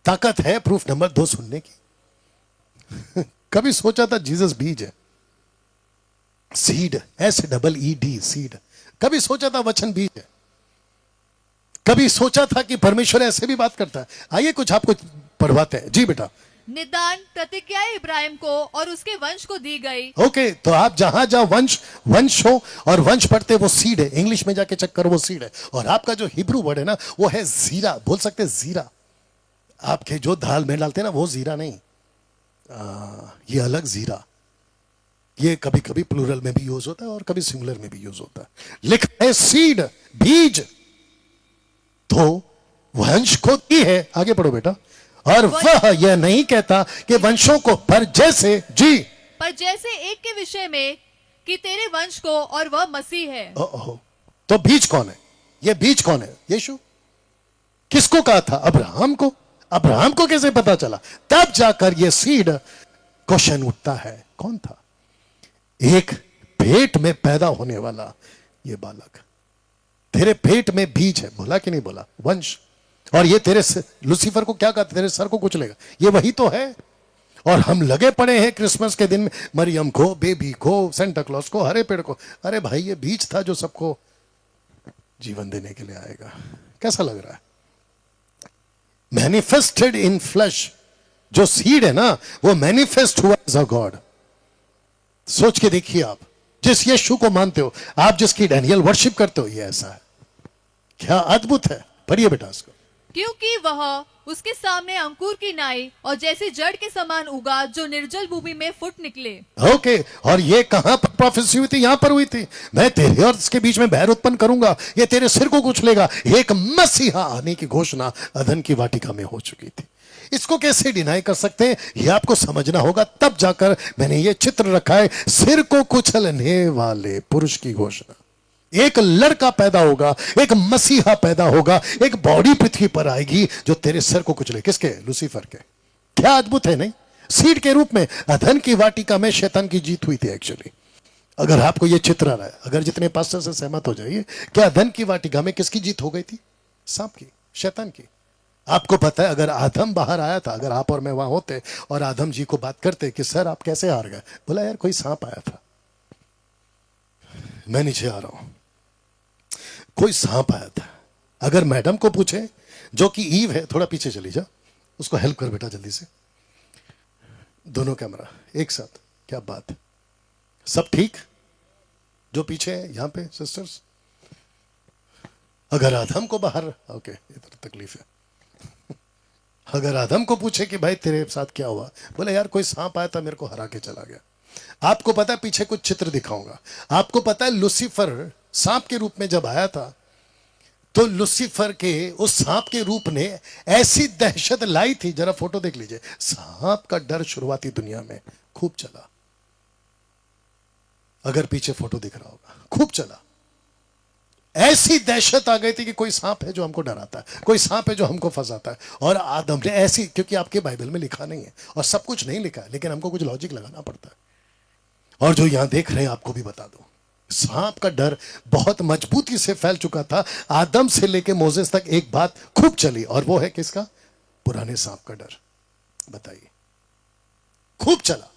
ताकत है proof number 2 सुनने की। कभी सोचा था जीसस बीज है, सीड, SEED, सीड। कभी सोचा था वचन बीज है? कभी सोचा था कि परमेश्वर ऐसे भी बात करता है? आइए कुछ आपको पढ़वाते हैं। जी बेटा। निदान प्रतिज्ञा इब्राहिम को और उसके वंश को दी गई। ओके, तो आप जहां जहां वंश हो और वंश पढ़ते वो सीड है, इंग्लिश में जाके चेक करो वो सीड है। और आपका जो हिब्रू वर्ड है ना वो है जीरा, बोल सकते हैं जीरा। आपके जो दाल में डालते हैं ना वो जीरा नहीं, ये अलग जीरा। ये कभी कभी प्लूरल में भी यूज होता है और कभी सिंगुलर में भी यूज होता है। लिखा है सीड, बीज, तो वंश को दी है। आगे पढ़ो बेटा। और वह यह नहीं कहता कि वंशों को, पर जैसे, जी, पर जैसे एक के विषय में कि तेरे वंश को, और वह मसीह है। ओहो, तो बीज कौन है? ये बीज कौन है? यीशु। किसको कहा था? अब्राहम को। अब्राहम को कैसे पता चला? तब जाकर ये सीड क्वेश्चन उठता है, कौन था? एक पेट में पैदा होने वाला ये बालक, तेरे पेट में बीज है, बोला कि नहीं बोला? वंश। और ये तेरे लूसीफर को क्या कहा? तेरे सर को कुचलेगा। ये वही तो है। और हम लगे पड़े हैं क्रिसमस के दिन में मरियम को, बेबी को, सेंटा क्लॉज को, हरे पेड़ को। अरे भाई ये बीज था जो सबको जीवन देने के लिए आएगा। कैसा लग रहा है? Manifested in flash. जो सीड है ना वो मैनिफेस्ट हुआ एज अ गॉड। सोच के देखिए, आप जिस यीशु को मानते हो, आप जिसकी डैनियल वर्शिप करते हो, ये ऐसा है। क्या अद्भुत है। पढ़िए बेटा इसको। क्योंकि वह उसके सामने अंकुर की नाई और जैसे जड़ के समान उगा जो निर्जल भूमि में फुट निकले। ओके, और ये कहां पर प्रोफेसी हुई थी? यहां पर हुई थी। मैं तेरे और इसके बीच में बैर उत्पन्न करूंगा, ये तेरे सिर को कुचलेगा। एक मसीहा आने की घोषणा अदन की वाटिका में हो चुकी थी। इसको कैसे डिनाई कर सकते हैं? ये आपको समझना होगा। तब जाकर मैंने ये चित्र रखा है, सिर को कुचलने वाले पुरुष की घोषणा। एक लड़का पैदा होगा, एक मसीहा पैदा होगा, एक बॉडी पृथ्वी पर आएगी जो तेरे सर को कुचले। किसके? लूसीफर के। क्या अद्भुत है नहीं? सीड के रूप में अधन की वाटिका में शैतान की जीत हुई थी एक्चुअली। अगर आपको यह चित्र आ रहा है, अगर जितने पास्टर से सहमत हो जाइए, क्या अधन की वाटिका में किसकी जीत हो गई थी? सांप की, शैतान की। आपको पता है अगर आदम बाहर आया था, अगर आप और मैं वहां होते और आदम जी को बात करते कि सर आप कैसे हार गए, बोला यार कोई सांप आया था, मैं नीचे आ रहा हूं, कोई सांप आया था। अगर मैडम को पूछे जो कि ईव है, थोड़ा पीछे चली जा, उसको हेल्प कर बेटा जल्दी से। दोनों कैमरा एक साथ, क्या बात है, सब ठीक? जो पीछे है यहां पे सिस्टर्स, अगर आदम को बाहर, ओके इधर तकलीफ है, अगर आदम को पूछे कि भाई तेरे साथ क्या हुआ, बोले यार कोई सांप आया था मेरे को हरा के चला गया। आपको पता है, पीछे कुछ चित्र दिखाऊंगा, आपको पता है लूसीफर सांप के रूप में जब आया था तो लूसीफर के उस सांप के रूप ने ऐसी दहशत लाई थी। जरा फोटो देख लीजिए। सांप का डर शुरुआती दुनिया में खूब चला, अगर पीछे फोटो दिख रहा होगा, खूब चला। ऐसी दहशत आ गई थी कि कोई सांप है जो हमको डराता है, कोई सांप है जो हमको फंसाता है। और आदम ने ऐसी, क्योंकि आपके बाइबल में लिखा नहीं है और सब कुछ नहीं लिखा है, लेकिन हमको कुछ लॉजिक लगाना पड़ता है। और जो यहां देख रहे हैं आपको भी बता दो, सांप का डर बहुत मजबूती से फैल चुका था। आदम से लेके मोसेस तक एक बात खूब चली, और वो है किसका? पुराने सांप का डर। बताइए, खूब चला,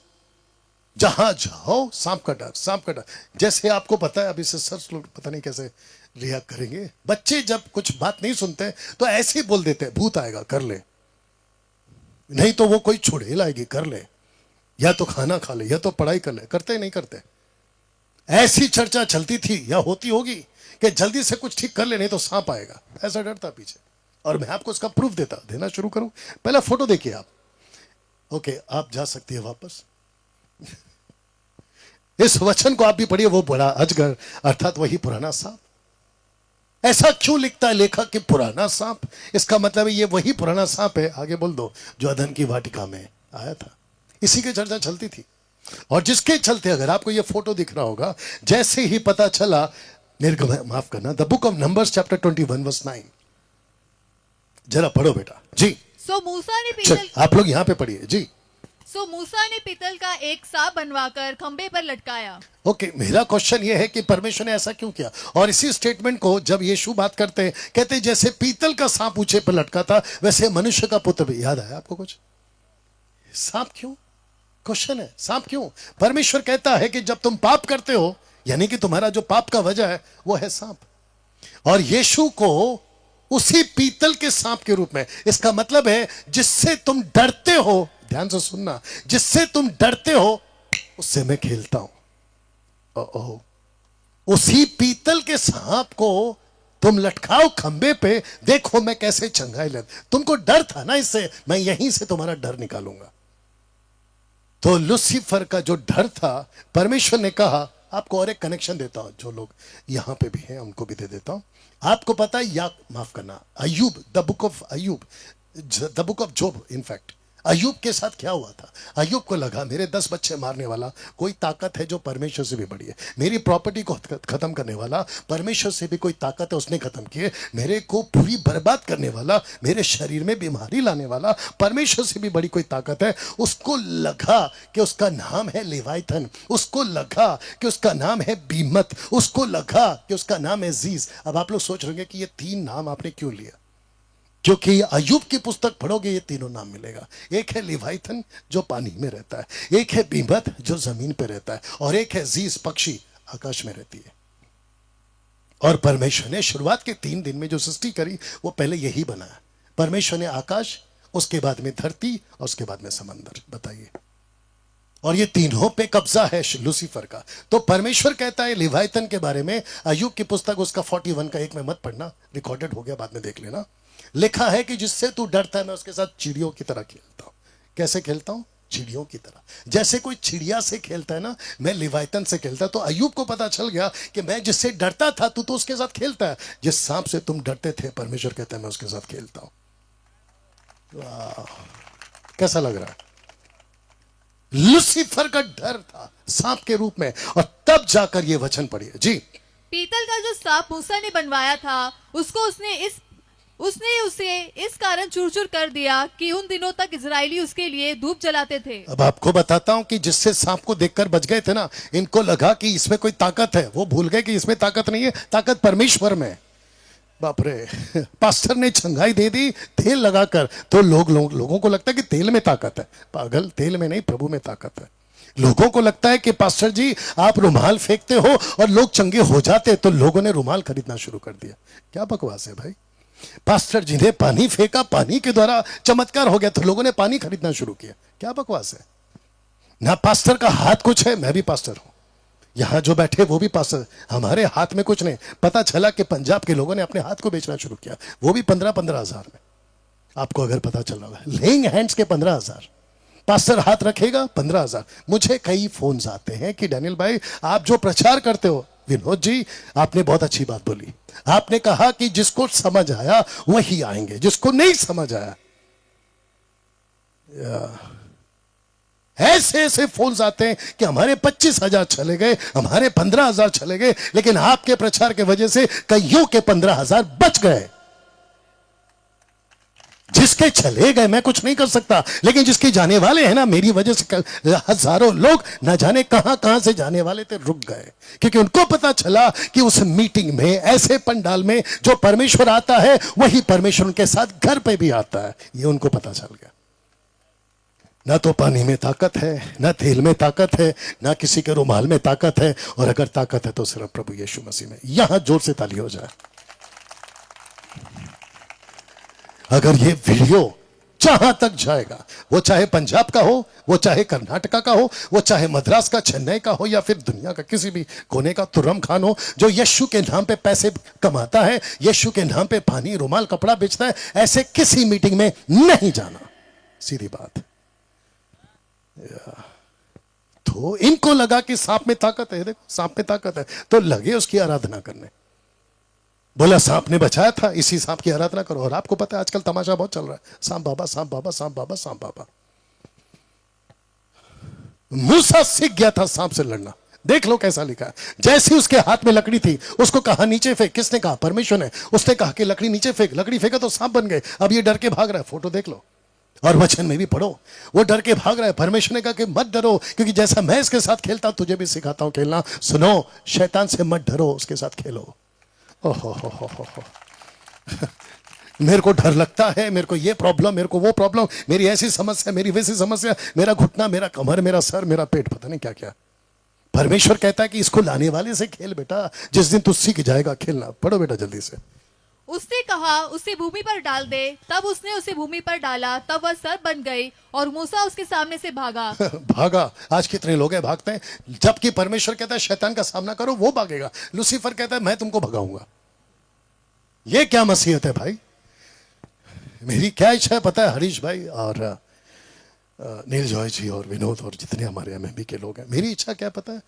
जहां जाओ सांप का डर, सांप का डर। जैसे आपको पता है, अभी सिस्टर्स लोग पता नहीं कैसे रिएक्ट करेंगे, बच्चे जब कुछ बात नहीं सुनते तो ऐसे ही बोल देते हैं, भूत आएगा कर ले, नहीं तो वो कोई छुड़ेल आएगी कर ले, या तो खाना खा ले, या तो पढ़ाई कर ले। करते नहीं करते? ऐसी चर्चा चलती थी या होती होगी कि जल्दी से कुछ ठीक कर ले, नहीं तो सांप आएगा। ऐसा डर था पीछे। और मैं आपको इसका प्रूफ देना शुरू करूं। पहला फोटो देखिए आप। ओके, आप जा सकती है वापस। इस वचन को आप भी पढ़िए, वो बड़ा अजगर अर्थात वही पुराना सांप। ऐसा क्यों लिखता है लेखक कि पुराना सांप? इसका मतलब है ये वही पुराना सांप है, आगे बोल दो, जो अदन की वाटिका में आया था। इसी की चर्चा चलती थी, और जिसके चलते अगर आपको ये फोटो दिख रहा होगा, जैसे ही पता चला, माफ करना, the book of numbers chapter 21 verse 9, जरा पढ़ो बेटा जी। सो मूसा ने पीतल आप लोग यहां पे पढ़िए जी। सो मूसा ने पीतल का एक सांप बनवाकर खंबे पर लटकाया। ओके, मेरा क्वेश्चन ये है कि परमेश्वर ने ऐसा क्यों किया? और इसी स्टेटमेंट को जब यीशु बात करते हैं, कहते हैं जैसे पीतल का सांप ऊंचे पर लटका था वैसे मनुष्य का पुत्र भी। याद आया आपको कुछ? सांप क्यों? क्वेश्चन है, सांप क्यों? परमेश्वर कहता है कि जब तुम पाप करते हो, यानी कि तुम्हारा जो पाप का वजह है वो है सांप, और यीशु को उसी पीतल के सांप के रूप में, इसका मतलब है जिससे तुम डरते हो, ध्यान से सुनना, जिससे तुम डरते हो उससे मैं खेलता हूं। ओह, उसी पीतल के सांप को तुम लटकाओ खंबे पे, देखो मैं कैसे चंगाई ले। तुमको डर था ना इससे, मैं यहीं से तुम्हारा डर निकालूंगा। तो लूसीफर का जो डर था, परमेश्वर ने कहा, आपको और एक कनेक्शन देता हूं, जो लोग यहां पे भी हैं उनको भी दे देता हूं। आपको पता है, या माफ करना, Ayyub, the book of Ayyub, the book of Job, in fact Ayyub के साथ क्या हुआ था? अय्यूब को लगा मेरे 10 बच्चे मारने वाला कोई ताकत है जो परमेश्वर से भी बड़ी है, मेरी प्रॉपर्टी को खत्म करने वाला परमेश्वर से भी कोई ताकत है, उसने खत्म किए, मेरे को पूरी बर्बाद करने वाला, मेरे शरीर में बीमारी लाने वाला परमेश्वर से भी बड़ी कोई ताकत है। उसको लगा कि उसका नाम है लेवाइथन, उसको लगा कि उसका नाम है बीमत, उसको लगा कि उसका नाम है जीज। अब आप लोग सोच रहे हैं कि ये 3 नाम आपने क्यों लिया? क्योंकि अय्यूब की पुस्तक पढ़ोगे ये तीनों नाम मिलेगा। एक है लिवाइथन जो पानी में रहता है, एक है बीमत जो जमीन पे रहता है, और एक है जीस पक्षी आकाश में रहती है। और परमेश्वर ने शुरुआत के 3 दिन में जो सृष्टि करी वो पहले यही बनाया। परमेश्वर ने आकाश, उसके बाद में धरती, और उसके बाद में समंदर। बताइए, और ये तीनों पे कब्जा है लूसीफर का। तो परमेश्वर कहता है लिवाइथन के बारे में, अय्यूब की पुस्तक उसका 41 का 1 में मत पढ़ना, रिकॉर्डेड हो गया, बाद में देख लेना। लिखा है कि जिससे तू डरता है मैं उसके साथ चिड़ियों की तरह खेलता हूं। कैसे खेलता हूं? चिड़ियों की तरह। जैसे कोई चिड़िया से खेलता है ना, मैं लिवाइथन से खेलता। तो अय्यूब को पता चल गया कि मैं जिससे डरता था तू तो उसके साथ खेलता है, जिस सांप से तुम डरते थे परमेश्वर कहता है मैं उसके साथ खेलता हूं। कैसा लग रहा है? लूसीफर का डर था सांप के रूप में, और तब जाकर ये वचन पढ़िए जी। पीतल का जो सांप मूसा ने बनवाया था, उसको उसने उसे इस कारण चूर चूर कर दिया कि उन दिनों तक इजरायली उसके लिए धूप जलाते थे। अब आपको बताता हूं कि जिससे सांप को देखकर बच गए थे ना, इनको लगा कि इसमें कोई ताकत है, वो भूल गए कि इसमें ताकत नहीं है, ताकत परमेश्वर में। बाप रे, पास्टर ने छंगाई दे दी तेल लगाकर, तो लोगों को लगता है कि तेल में ताकत है। पागल, तेल में नहीं, प्रभु में ताकत है। लोगों को लगता है कि पास्टर जी आप रुमाल फेंकते हो और लोग चंगे हो जाते, तो लोगों ने रुमाल खरीदना शुरू कर दिया। क्या बकवास है भाई? पास्टर जी ने पानी फेंका, पानी के द्वारा चमत्कार हो गया, तो लोगों ने पानी खरीदना शुरू किया। क्या बकवास है? ना पास्टर का हाथ कुछ है, मैं भी पास्टर हूं, यहां जो बैठे वो भी पास्टर, हमारे हाथ में कुछ नहीं। पता चला कि पंजाब के लोगों ने अपने हाथ को बेचना शुरू किया, वो भी 15-15 हजार में। आपको अगर पता चला होगा, लेइंग हैंड्स के 15 हजार, पास्टर हाथ रखेगा 15 हजार। मुझे कई फोन आते हैं कि डैनियल भाई आप जो प्रचार करते हो, विनोद जी आपने बहुत अच्छी बात बोली, आपने कहा कि जिसको समझ आया वही आएंगे, जिसको नहीं समझ आया। ऐसे ऐसे फोन आते हैं कि हमारे 25,000 चले गए, हमारे 15,000 चले गए, लेकिन आपके प्रचार के वजह से कईयों के 15,000 बच गए। जिसके चले गए मैं कुछ नहीं कर सकता, लेकिन जिसके जाने वाले हैं ना, मेरी वजह से हजारों लोग न जाने कहां कहां से जाने वाले थे रुक गए, क्योंकि उनको पता चला कि उस मीटिंग में, ऐसे पंडाल में जो परमेश्वर आता है वही परमेश्वर उनके साथ घर पे भी आता है। ये उनको पता चल गया। ना तो पानी में ताकत है, ना तेल में ताकत है, ना किसी के रुमाल में ताकत है, और अगर ताकत है तो सिर्फ प्रभु यीशु मसीह में। यहां जोर से ताली हो जाए। अगर ये वीडियो जहां तक जाएगा, वो चाहे पंजाब का हो, वो चाहे कर्नाटका का हो, वो चाहे मद्रास का, चेन्नई का हो, या फिर दुनिया का किसी भी कोने का तुर्रम खान हो, जो यीशु के नाम पे पैसे कमाता है, यीशु के नाम पे पानी, रुमाल, कपड़ा बेचता है, ऐसे किसी मीटिंग में नहीं जाना। सीधी बात। तो इनको लगा कि सांप में ताकत है, देखो सांप में ताकत है, तो लगे उसकी आराधना करने। बोला सांप ने बचाया था, इसी सांप की आराधना करो। और आपको पता है आजकल तमाशा बहुत चल रहा है, सांप बाबा, सांप बाबा, सांप बाबा, सांप बाबा। मूसा सीख गया था सांप से लड़ना। देख लो कैसा लिखा है। जैसे उसके हाथ में लकड़ी थी, उसको कहा नीचे फेंक। किसने कहा? परमेश्वर ने। उसने कहा कि लकड़ी नीचे फेंक, लकड़ी फेंका तो सांप बन गए। अब ये डर के भाग रहा है। फोटो देख लो, और वचन में भी पढ़ो, वो डर के भाग रहा है। परमेश्वर ने कहा कि मत डरो, क्योंकि जैसा मैं इसके साथ खेलता हूं तुझे भी सिखाता हूं खेलना। सुनो, शैतान से मत डरो, उसके साथ खेलो। ओहो हो। मेरे को डर लगता है, मेरे को ये प्रॉब्लम, मेरे को वो प्रॉब्लम, मेरी ऐसी समस्या, मेरी वैसी समस्या, मेरा घुटना, मेरा कमर, मेरा सर, मेरा पेट, पता नहीं क्या क्या। परमेश्वर कहता है कि इसको लाने वाले से खेल बेटा, जिस दिन तू सीख जाएगा खेलना। पढ़ो बेटा जल्दी से। उसने कहा उसे भूमि पर डाल दे। तब उसने उसे भूमि पर डाला, तब वह सर्प बन गई और मूसा उसके सामने से भागा। भागा। आज कितने लोग हैं भागते हैं, जबकि परमेश्वर कहता है शैतान का सामना करो, वो भागेगा। लूसीफर कहता है मैं तुमको भगाऊंगा। ये क्या मसीहत है भाई? मेरी क्या इच्छा है पता है हरीश भाई और नील जॉय जी और विनोद और जितने हमारे एमएमबी के लोग हैं, मेरी इच्छा क्या पता है?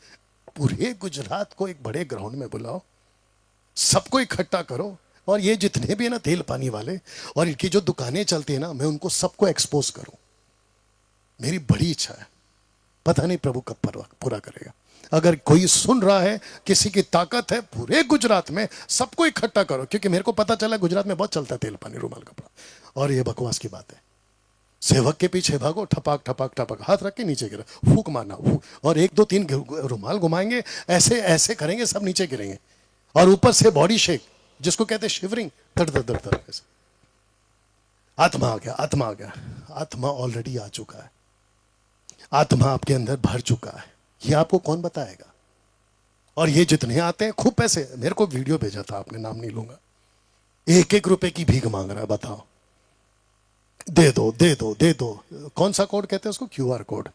पूरे गुजरात को एक बड़े ग्राउंड में बुलाओ, सबको इकट्ठा करो, और ये जितने भी है ना तेल पानी वाले और इनकी जो दुकानें चलती है ना, मैं उनको सबको एक्सपोज करूं। मेरी बड़ी इच्छा है, पता नहीं प्रभु कब पूरा करेगा। अगर कोई सुन रहा है, किसी की ताकत है, पूरे गुजरात में सबको इकट्ठा करो, क्योंकि मेरे को पता चला गुजरात में बहुत चलता है तेल पानी रुमाल कपड़ा, और ये बकवास की बात है। सेवक के पीछे भागो, ठपाक ठपाक ठपाक, हाथ रख के नीचे गिरा, फूक मारना, और 1 2 3 रुमाल घुमाएंगे, ऐसे ऐसे करेंगे, सब नीचे गिरेंगे, और ऊपर से बॉडी शेक, जिसको कहते हैं शिवरिंग, दर दर दर दर ऐसे। आत्मा आ गया, आत्मा आ गया। आत्मा ऑलरेडी आ चुका है, आत्मा आपके अंदर भर चुका है। ये आपको कौन बताएगा? और ये जितने आते हैं खूब पैसे, मेरे को वीडियो भेजा था, आपने नाम नहीं लूंगा, 1-1 रुपए की भीख मांग रहा है। बताओ, दे दो दे दो दे दो। कौन सा कोड कहते हैं उसको? QR code.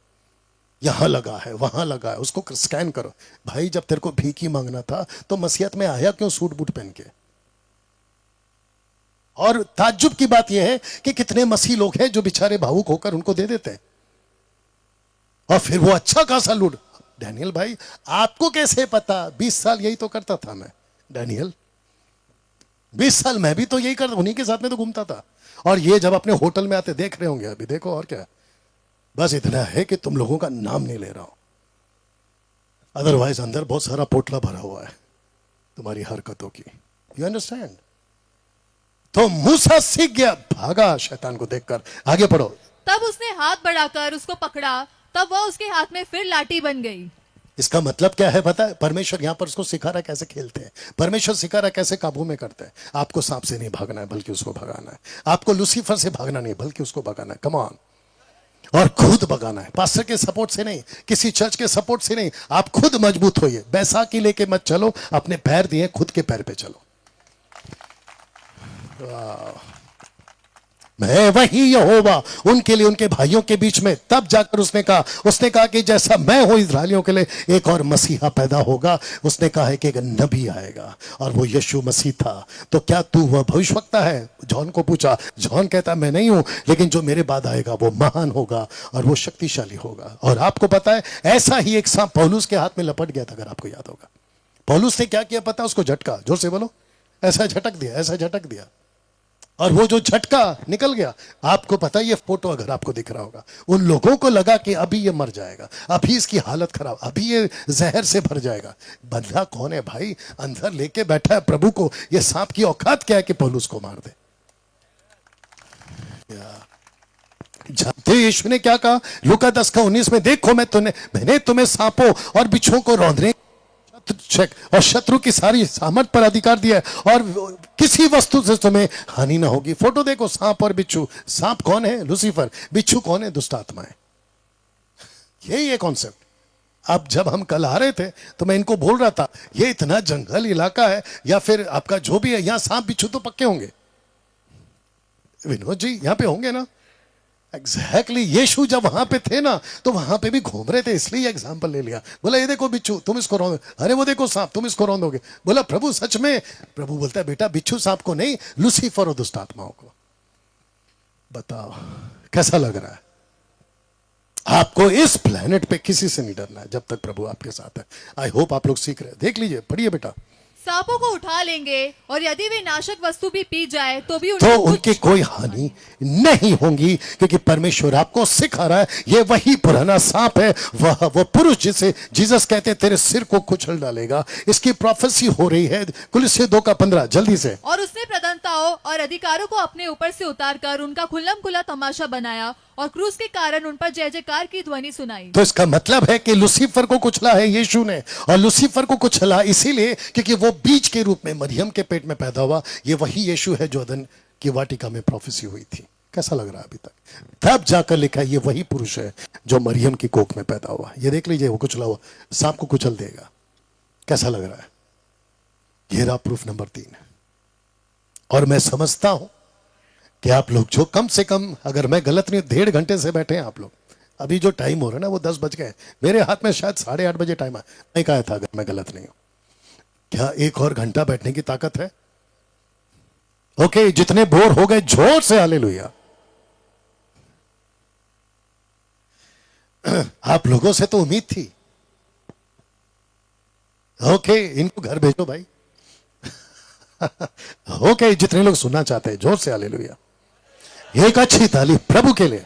यहां लगा है, वहां लगा है, उसको स्कैन करो। भाई जब तेरे को भीख ही मांगना था तो मसीहत में आया क्यों सूट बूट पहन के? और ताज्जुब की बात यह है कि कितने मसीह लोग हैं जो बेचारे भावुक होकर उनको दे देते हैं, और फिर वो अच्छा खासा लूट। डैनियल भाई आपको कैसे पता? 20 साल यही तो करता था मैं, डैनियल 20 साल मैं भी तो यही करता, उन्हीं के साथ में तो घूमता था। और ये जब अपने होटल में आते देख रहे होंगे अभी, देखो और क्या। बस इतना है कि तुम लोगों का नाम नहीं ले रहा हूं, अदरवाइज अंदर बहुत सारा पोटला भरा हुआ है तुम्हारी हरकतों की। You understand? तो मूसा सीख गया, भागा शैतान को देखकर। आगे पढ़ो। तब उसने हाथ बढ़ाकर उसको पकड़ा, तब वह उसके हाथ में फिर लाठी बन गई। इसका मतलब क्या है पता है? परमेश्वर यहां पर उसको सिखा रहा है कैसे खेलते हैं, परमेश्वर सिखा रहा है कैसे काबू में करते हैं। आपको सांप से नहीं भागना है, बल्कि उसको भगाना है। आपको लूसीफर से भागना नहीं, बल्कि उसको भगाना है। Come on. और खुद भगाना है, पास्टर के सपोर्ट से नहीं, किसी चर्च के सपोर्ट से नहीं। आप खुद मजबूत होइए। बैसाखी लेके मत चलो, अपने पैर दिए, खुद के पैर पे चलो। मैं वही यहोवा उनके लिए, उनके भाइयों के बीच में। तब जाकर उसने कहा कि जैसा मैं हूं इस्राएलियों के लिए, एक और मसीहा पैदा होगा। उसने कहा है कि एक नबी आएगा, और वो यीशु मसीह था। तो क्या तू वह भविष्यवक्ता है? जॉन को पूछा, जॉन कहता मैं नहीं हूं, लेकिन जो मेरे बाद आएगा वो महान होगा और वो शक्तिशाली होगा। और आपको पता है ऐसा ही एक सांप पौलुस के हाथ में लपट गया था, अगर आपको याद होगा। पौलुस ने क्या किया पता? उसको झटका, जोर से बोलो, ऐसा झटक दिया, ऐसा झटक दिया, और वो जो झटका निकल गया। आपको पता है ये फोटो अगर आपको दिख रहा होगा, उन लोगों को लगा कि अभी ये मर जाएगा, अभी इसकी हालत खराब, अभी ये जहर से भर जाएगा। बंदा कौन है भाई? अंदर लेके बैठा है प्रभु को। ये सांप की औकात क्या है कि पौलुस को मार दे? जानते यीशु ने क्या कहा? लूका 10:19 में, देखो मैंने तुम्हें सांपों और बिच्छुओं को रौंदने और शत्रु की सारी सामर्थ पर अधिकार दिया है, और किसी वस्तु से तुम्हें हानि ना होगी। फोटो देखो, सांप और बिच्छू। सांप कौन है? लूसीफर। बिच्छू कौन है? दुष्ट आत्माएं। यही है कॉन्सेप्ट। अब जब हम कल आ रहे थे तो मैं इनको बोल रहा था, ये इतना जंगल इलाका है, या फिर आपका जो भी है, यहां सांप बिच्छू तो पक्के होंगे। विनोद जी यहां पे होंगे ना? एग्जैक्टली। यीशु जब वहां पे थे ना, तो वहां पे भी घूम रहे थे, इसलिए एग्जाम्पल ले लिया। बोला ये देखो बिच्छू, तुम इसको रौंदो। अरे वो देखो सांप, तुम इसको रौंदोगे। बोला प्रभु सच में? प्रभु बोलता है बेटा बिच्छू सांप को नहीं, लूसीफर और दुष्ट आत्माओं को। बताओ कैसा लग रहा है? आपको इस प्लेनेट पे किसी से नहीं डरना है जब तक प्रभु आपके साथ है। आई होप आप लोग सीख रहे हैं। देख लीजिए, पढ़िए बेटा। सांपों को उठा लेंगे और यदि वे नाशक वस्तु भी पी जाए तो भी तो उन्हें उनकी कोई हानि नहीं होगी, क्योंकि परमेश्वर आपको सिखा रहा है ये वही पुराना सांप है, वो पुरुष जिसे जीसस कहते हैं तेरे सिर को कुचल डालेगा। इसकी प्रोफेसी हो रही है कुलस्सी 2:15 जल्दी से। और उसने प्रधानताओं और अधिकारों को अपने ऊपर से उतारकर उनका खुल्लम खुला तमाशा बनाया और क्रूस के कारण उन पर जय जयकार की ध्वनि सुनाई। तो इसका मतलब है कि लूसीफर को कुचला है यीशु ने, और लूसीफर को कुचला इसीलिए क्योंकि वो बीज के रूप में मरियम के पेट में पैदा हुआ। ये वही यीशु है जो अदन की वाटिका में प्रोफेसी हुई थी। कैसा लग रहा है अभी तक? तब जाकर लिखा है ये वही पुरुष है जो मरियम की कोख में पैदा हुआ। ये देख लीजिए, वो कुचला हुआ सांप को कुचल देगा। कैसा लग रहा है? ये रहा प्रूफ नंबर 3। और मैं समझता हूं कि आप लोग जो कम से कम, अगर मैं गलत नहीं, 1.5 घंटे से बैठे हैं आप लोग। अभी जो टाइम हो रहा है ना वो 10 बज गए। मेरे हाथ में शायद 8:30 बजे टाइम है, नहीं कहा था, अगर मैं गलत नहीं हूं। क्या 1 और घंटा बैठने की ताकत है? ओके, जितने बोर हो गए जोर से हालेलुया। आप लोगों से तो उम्मीद थी। ओके, इनको घर भेजो भाई। ओके, जितने लोग सुनना चाहते हैं जोर से हालेलुया। एक अच्छी ताली प्रभु के लिए।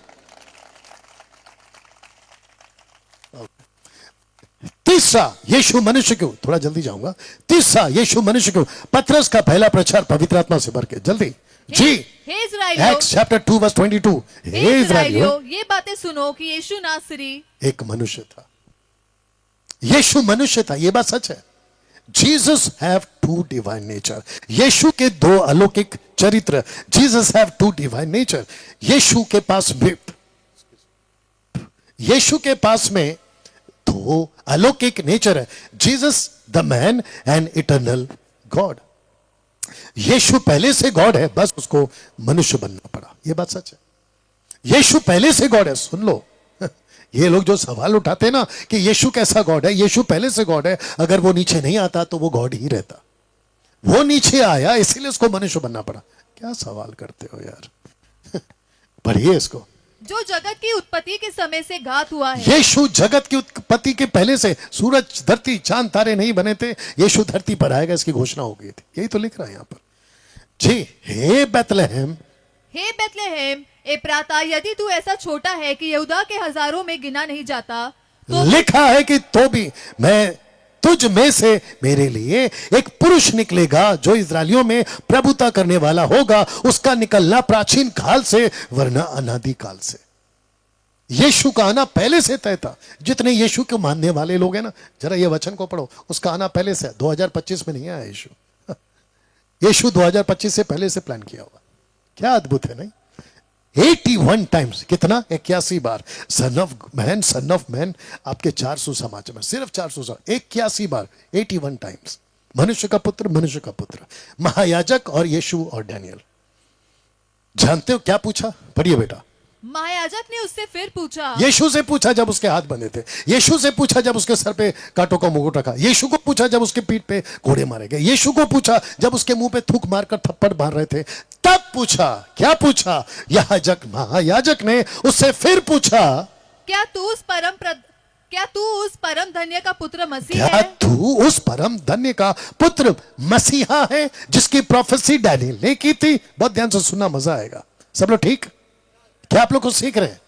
तीसरा, यीशु मनुष्य क्यों, थोड़ा जल्दी जाऊंगा। तीसरा, यीशु मनुष्य क्यों। पतरस का पहला प्रचार पवित्र आत्मा से भर के, जल्दी जी। हे इस्राएलियों, एक्ट्स चैप्टर 2 वर्स 22। हे इस्राएलियों, ये बातें सुनो कि यीशु नासरी एक मनुष्य था। यीशु मनुष्य था, ये बात सच है। Jesus have 2 divine nature. Yeshu के 2 अलौकिक चरित्र। Jesus have 2 divine nature. Yeshu के पास में 2 अलौकिक नेचर है। Jesus the man and eternal God. Yeshu पहले से गॉड है, बस उसको मनुष्य बनना पड़ा। यह बात सच है। यीशु पहले से गॉड है। सुन लो, ये लोग जो सवाल उठाते हैं ना कि यीशु कैसा गॉड है, यीशु पहले से गॉड है। अगर वो नीचे नहीं आता तो वो गॉड ही रहता। वो नीचे आया इसीलिए उसको मनुष्य बनना पड़ा। क्या सवाल करते हो यार? पढ़िए इसको। जो जगत की उत्पत्ति के समय से घात हुआ है। यीशु जगत की उत्पत्ति के पहले से, सूरज धरती चांद तारे नहीं बने थे, यीशु धरती पर आएगा इसकी घोषणा हो गई थी। यही तो लिख रहा है यहां पर जी। हे बैतलहम, हे बैतलहम एप्राता, यदि तू ऐसा छोटा है कि यहूदा के हजारों में गिना नहीं जाता, तो लिखा है कि तो भी मैं तुझ में से मेरे लिए एक पुरुष निकलेगा जो इस्राएलियों में प्रभुता करने वाला होगा। उसका निकलना प्राचीन काल से वरना अनादि काल से। यीशु का आना पहले से तय था। जितने यीशु को मानने वाले लोग हैं ना, जरा ये वचन को पढ़ो, उसका आना पहले से। 2025 में नहीं आया यीशु। यीशु 2025 से पहले से प्लान किया हुआ। क्या अद्भुत है नहीं? 81 टाइम्स, कितना? 81 बार सन ऑफ मैन आपके 4 सुसमाचार में, सिर्फ 4 सुसमाचार 81 बार, 81 टाइम्स। मनुष्य का पुत्र, महायाजक और यीशु और डैनियल। जानते हो क्या पूछा? पढ़िए बेटा। महायाजक ने उससे फिर पूछा। यीशु से पूछा जब उसके हाथ बंधे थे। यीशु से पूछा जब उसके सर पे कांटों का मुकुट रखा। यीशु को पूछा जब उसके पीठ पे घोड़े मारे गए। यीशु को पूछा जब उसके मुंह पे थूक मारकर थप्पड़ मार रहे थे। तब पूछा, क्या पूछा? महायाजक ने उससे फिर पूछा, क्या तू उस परम धन्य का पुत्र मसीह क्या है? तू उस परम धन्य का पुत्र मसीहा है जिसकी प्रोफेसी डैनियल ने की थी? बहुत ध्यान से सुनना, मजा आएगा। सब लोग ठीक? क्या आप लोग कुछ सीख रहे हैं?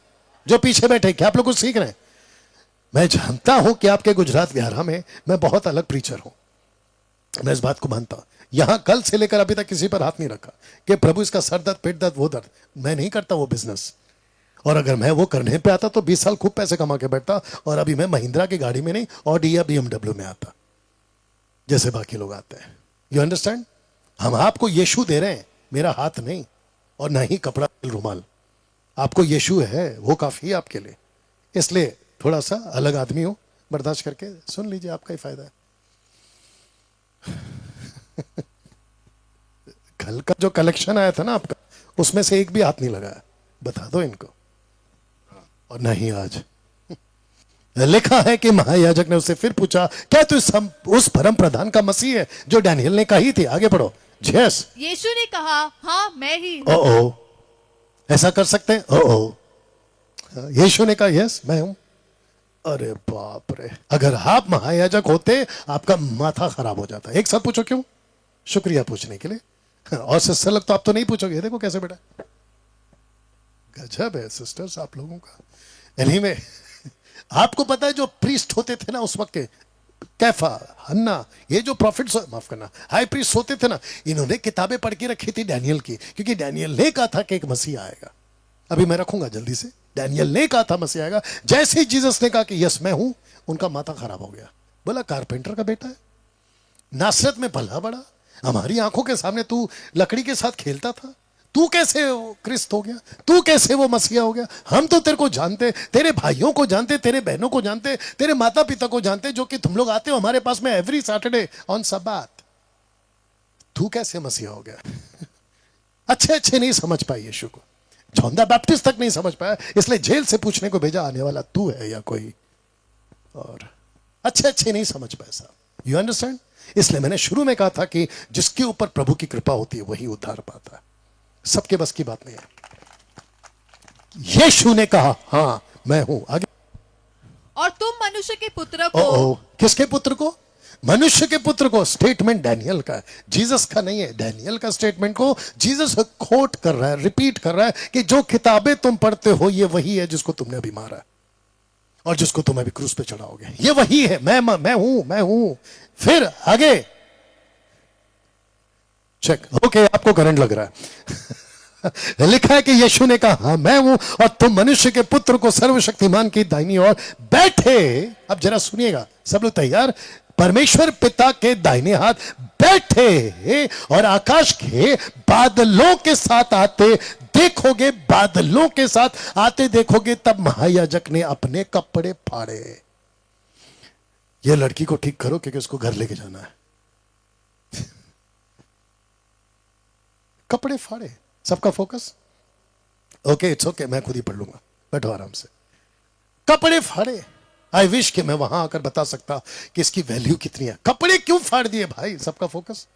जो पीछे बैठे, क्या आप लोग कुछ सीख रहे हैं? मैं जानता हूं कि आपके गुजरात विहारा में मैं बहुत अलग प्रीचर हूं। मैं इस बात को मानता हूं। यहां कल से लेकर अभी तक किसी पर हाथ नहीं रखा कि प्रभु इसका सर दर्द, पेट दर्द, वो दर्द। मैं नहीं करता वो बिजनेस। और अगर मैं वो करने पे आता तो 20 साल खूब पैसे कमा के बैठता। और अभी मैं महिंद्रा की गाड़ी में नहीं, ऑडी या BMW में आता जैसे बाकी लोग आते हैं। You understand? हम आपको यीशु दे रहे हैं, मेरा हाथ नहीं, और ना ही कपड़ा रुमाल। आपको यीशु है, वो काफी है आपके लिए। इसलिए थोड़ा सा अलग आदमी हो, बर्दाश्त करके सुन लीजिए, आपका ही फायदा है। कल का जो कलेक्शन आया था ना आपका, उसमें से एक भी हाथ नहीं लगाया। बता दो इनको। और नहीं आज लिखा है कि महायाजक ने उससे फिर पूछा, क्या तू उस परम प्रधान का मसीह है जो डैनियल ने कही थी? आगे पढ़ो। यस, यीशु ने कहा, हाँ मैं ही। ओ ऐसा कर सकते हैं? ओ यीशु ने कहा यस मैं हूं। अरे बाप रे, अगर आप महायाजक होते आपका माथा खराब हो जाता। एक साथ पूछो क्यों? शुक्रिया पूछने के लिए। और सिस्टर लोग तो आप तो नहीं पूछोगे, देखो कैसे बेटा, गजब है सिस्टर्स आप लोगों का। एनीवे, आपको पता है जो प्रीस्ट होते थे ना उस वक्त के, कैफा, हन्ना, ये जो प्रॉफिट्स, माफ करना, हाई प्रीस्ट होते थे ना, इन्होंने किताबें पढ़ के रखी थी डैनियल की, क्योंकि डैनियल ने कहा था कि एक मसीह आएगा। अभी मैं रखूंगा जल्दी से। डैनियल ने कहा था मसीह आएगा, जैसे ही जीसस ने कहा कि यस मैं हूं, उनका माथा खराब हो गया। बोला कारपेंटर का बेटा है, नासरत में पला बड़ा, हमारी आंखों के सामने तू लकड़ी के साथ खेलता था, तू कैसे क्रिस्त हो गया, तू कैसे वो मसीहा हो गया? हम तो तेरे को जानते, तेरे भाइयों को जानते, तेरे बहनों को जानते, तेरे माता पिता को जानते, जो कि तुम लोग आते हो हमारे पास में एवरी सैटरडे ऑन सब्बात। तू कैसे मसीहा हो गया? अच्छे नहीं समझ पाए यीशु को, जॉन द बैप्टिस्ट तक नहीं समझ पाया, इसलिए जेल से पूछने को भेजा, आने वाला तू है या कोई और? अच्छे नहीं समझ पाए साहब, यू अंडरस्टैंड? इसलिए मैंने शुरू में कहा था कि जिसके ऊपर प्रभु की कृपा होती है वही उद्धार पाता है, सबके बस की बात नहीं है। यीशु ने कहा हाँ मैं हूं। आगे, और तुम मनुष्य के पुत्र को, किसके पुत्र को? मनुष्य के पुत्र को। स्टेटमेंट डैनियल का है, जीसस का नहीं है। डैनियल का स्टेटमेंट को जीसस कोट कर रहा है, रिपीट कर रहा है कि जो किताबें तुम पढ़ते हो ये वही है जिसको तुमने अभी मारा है और जिसको तुम अभी क्रूस पे चढ़ाओगे, ये वही है। मैं हूं। फिर आगे चेक, ओके आपको करंट लग रहा है। लिखा है कि यीशु ने कहा हाँ मैं हूं, और तुम मनुष्य के पुत्र को सर्वशक्तिमान की दाहिनी ओर बैठे। अब जरा सुनिएगा, सब लोग तैयार? परमेश्वर पिता के दाहिने हाथ बैठे और आकाश के बादलों के साथ आते देखोगे, बादलों के साथ आते देखोगे। तब महायाजक ने अपने कपड़े फाड़े। ये लड़की को ठीक करो क्योंकि उसको घर लेके जाना है। कपड़े फाड़े, सबका फोकस ओके, इट्स ओके, मैं खुद ही पढ़ लूंगा, बैठो आराम से। कपड़े फाड़े। आई विश कि मैं वहां आकर बता सकता कि इसकी वैल्यू कितनी है। कपड़े क्यों फाड़ दिए भाई? सबका फोकस,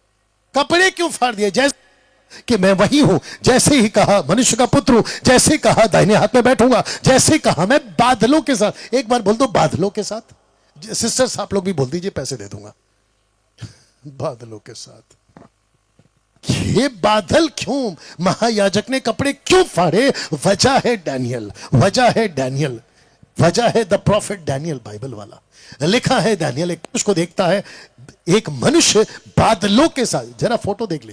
कपड़े क्यों फाड़ दिए? जैसे कि मैं वही हूं, जैसे ही कहा मनुष्य का पुत्र हूं, जैसे कहा दाहिने हाथ में बैठूंगा, जैसे कहा मैं बादलों के साथ। एक बार बोल दो बादलों के साथ। सिस्टर्स आप लोग भी बोल दीजिए, पैसे दे दूंगा। बादलों के साथ। ये बादल क्यों? महायाजक ने कपड़े क्यों फाड़े? वजह है डैनियल, वजह है द प्रॉफिट डैनियल, बाइबल वाला। लिखा है डैनियल एक पुरुष को देखता है, एक मनुष्य बादलों के साथ। जरा फोटो देख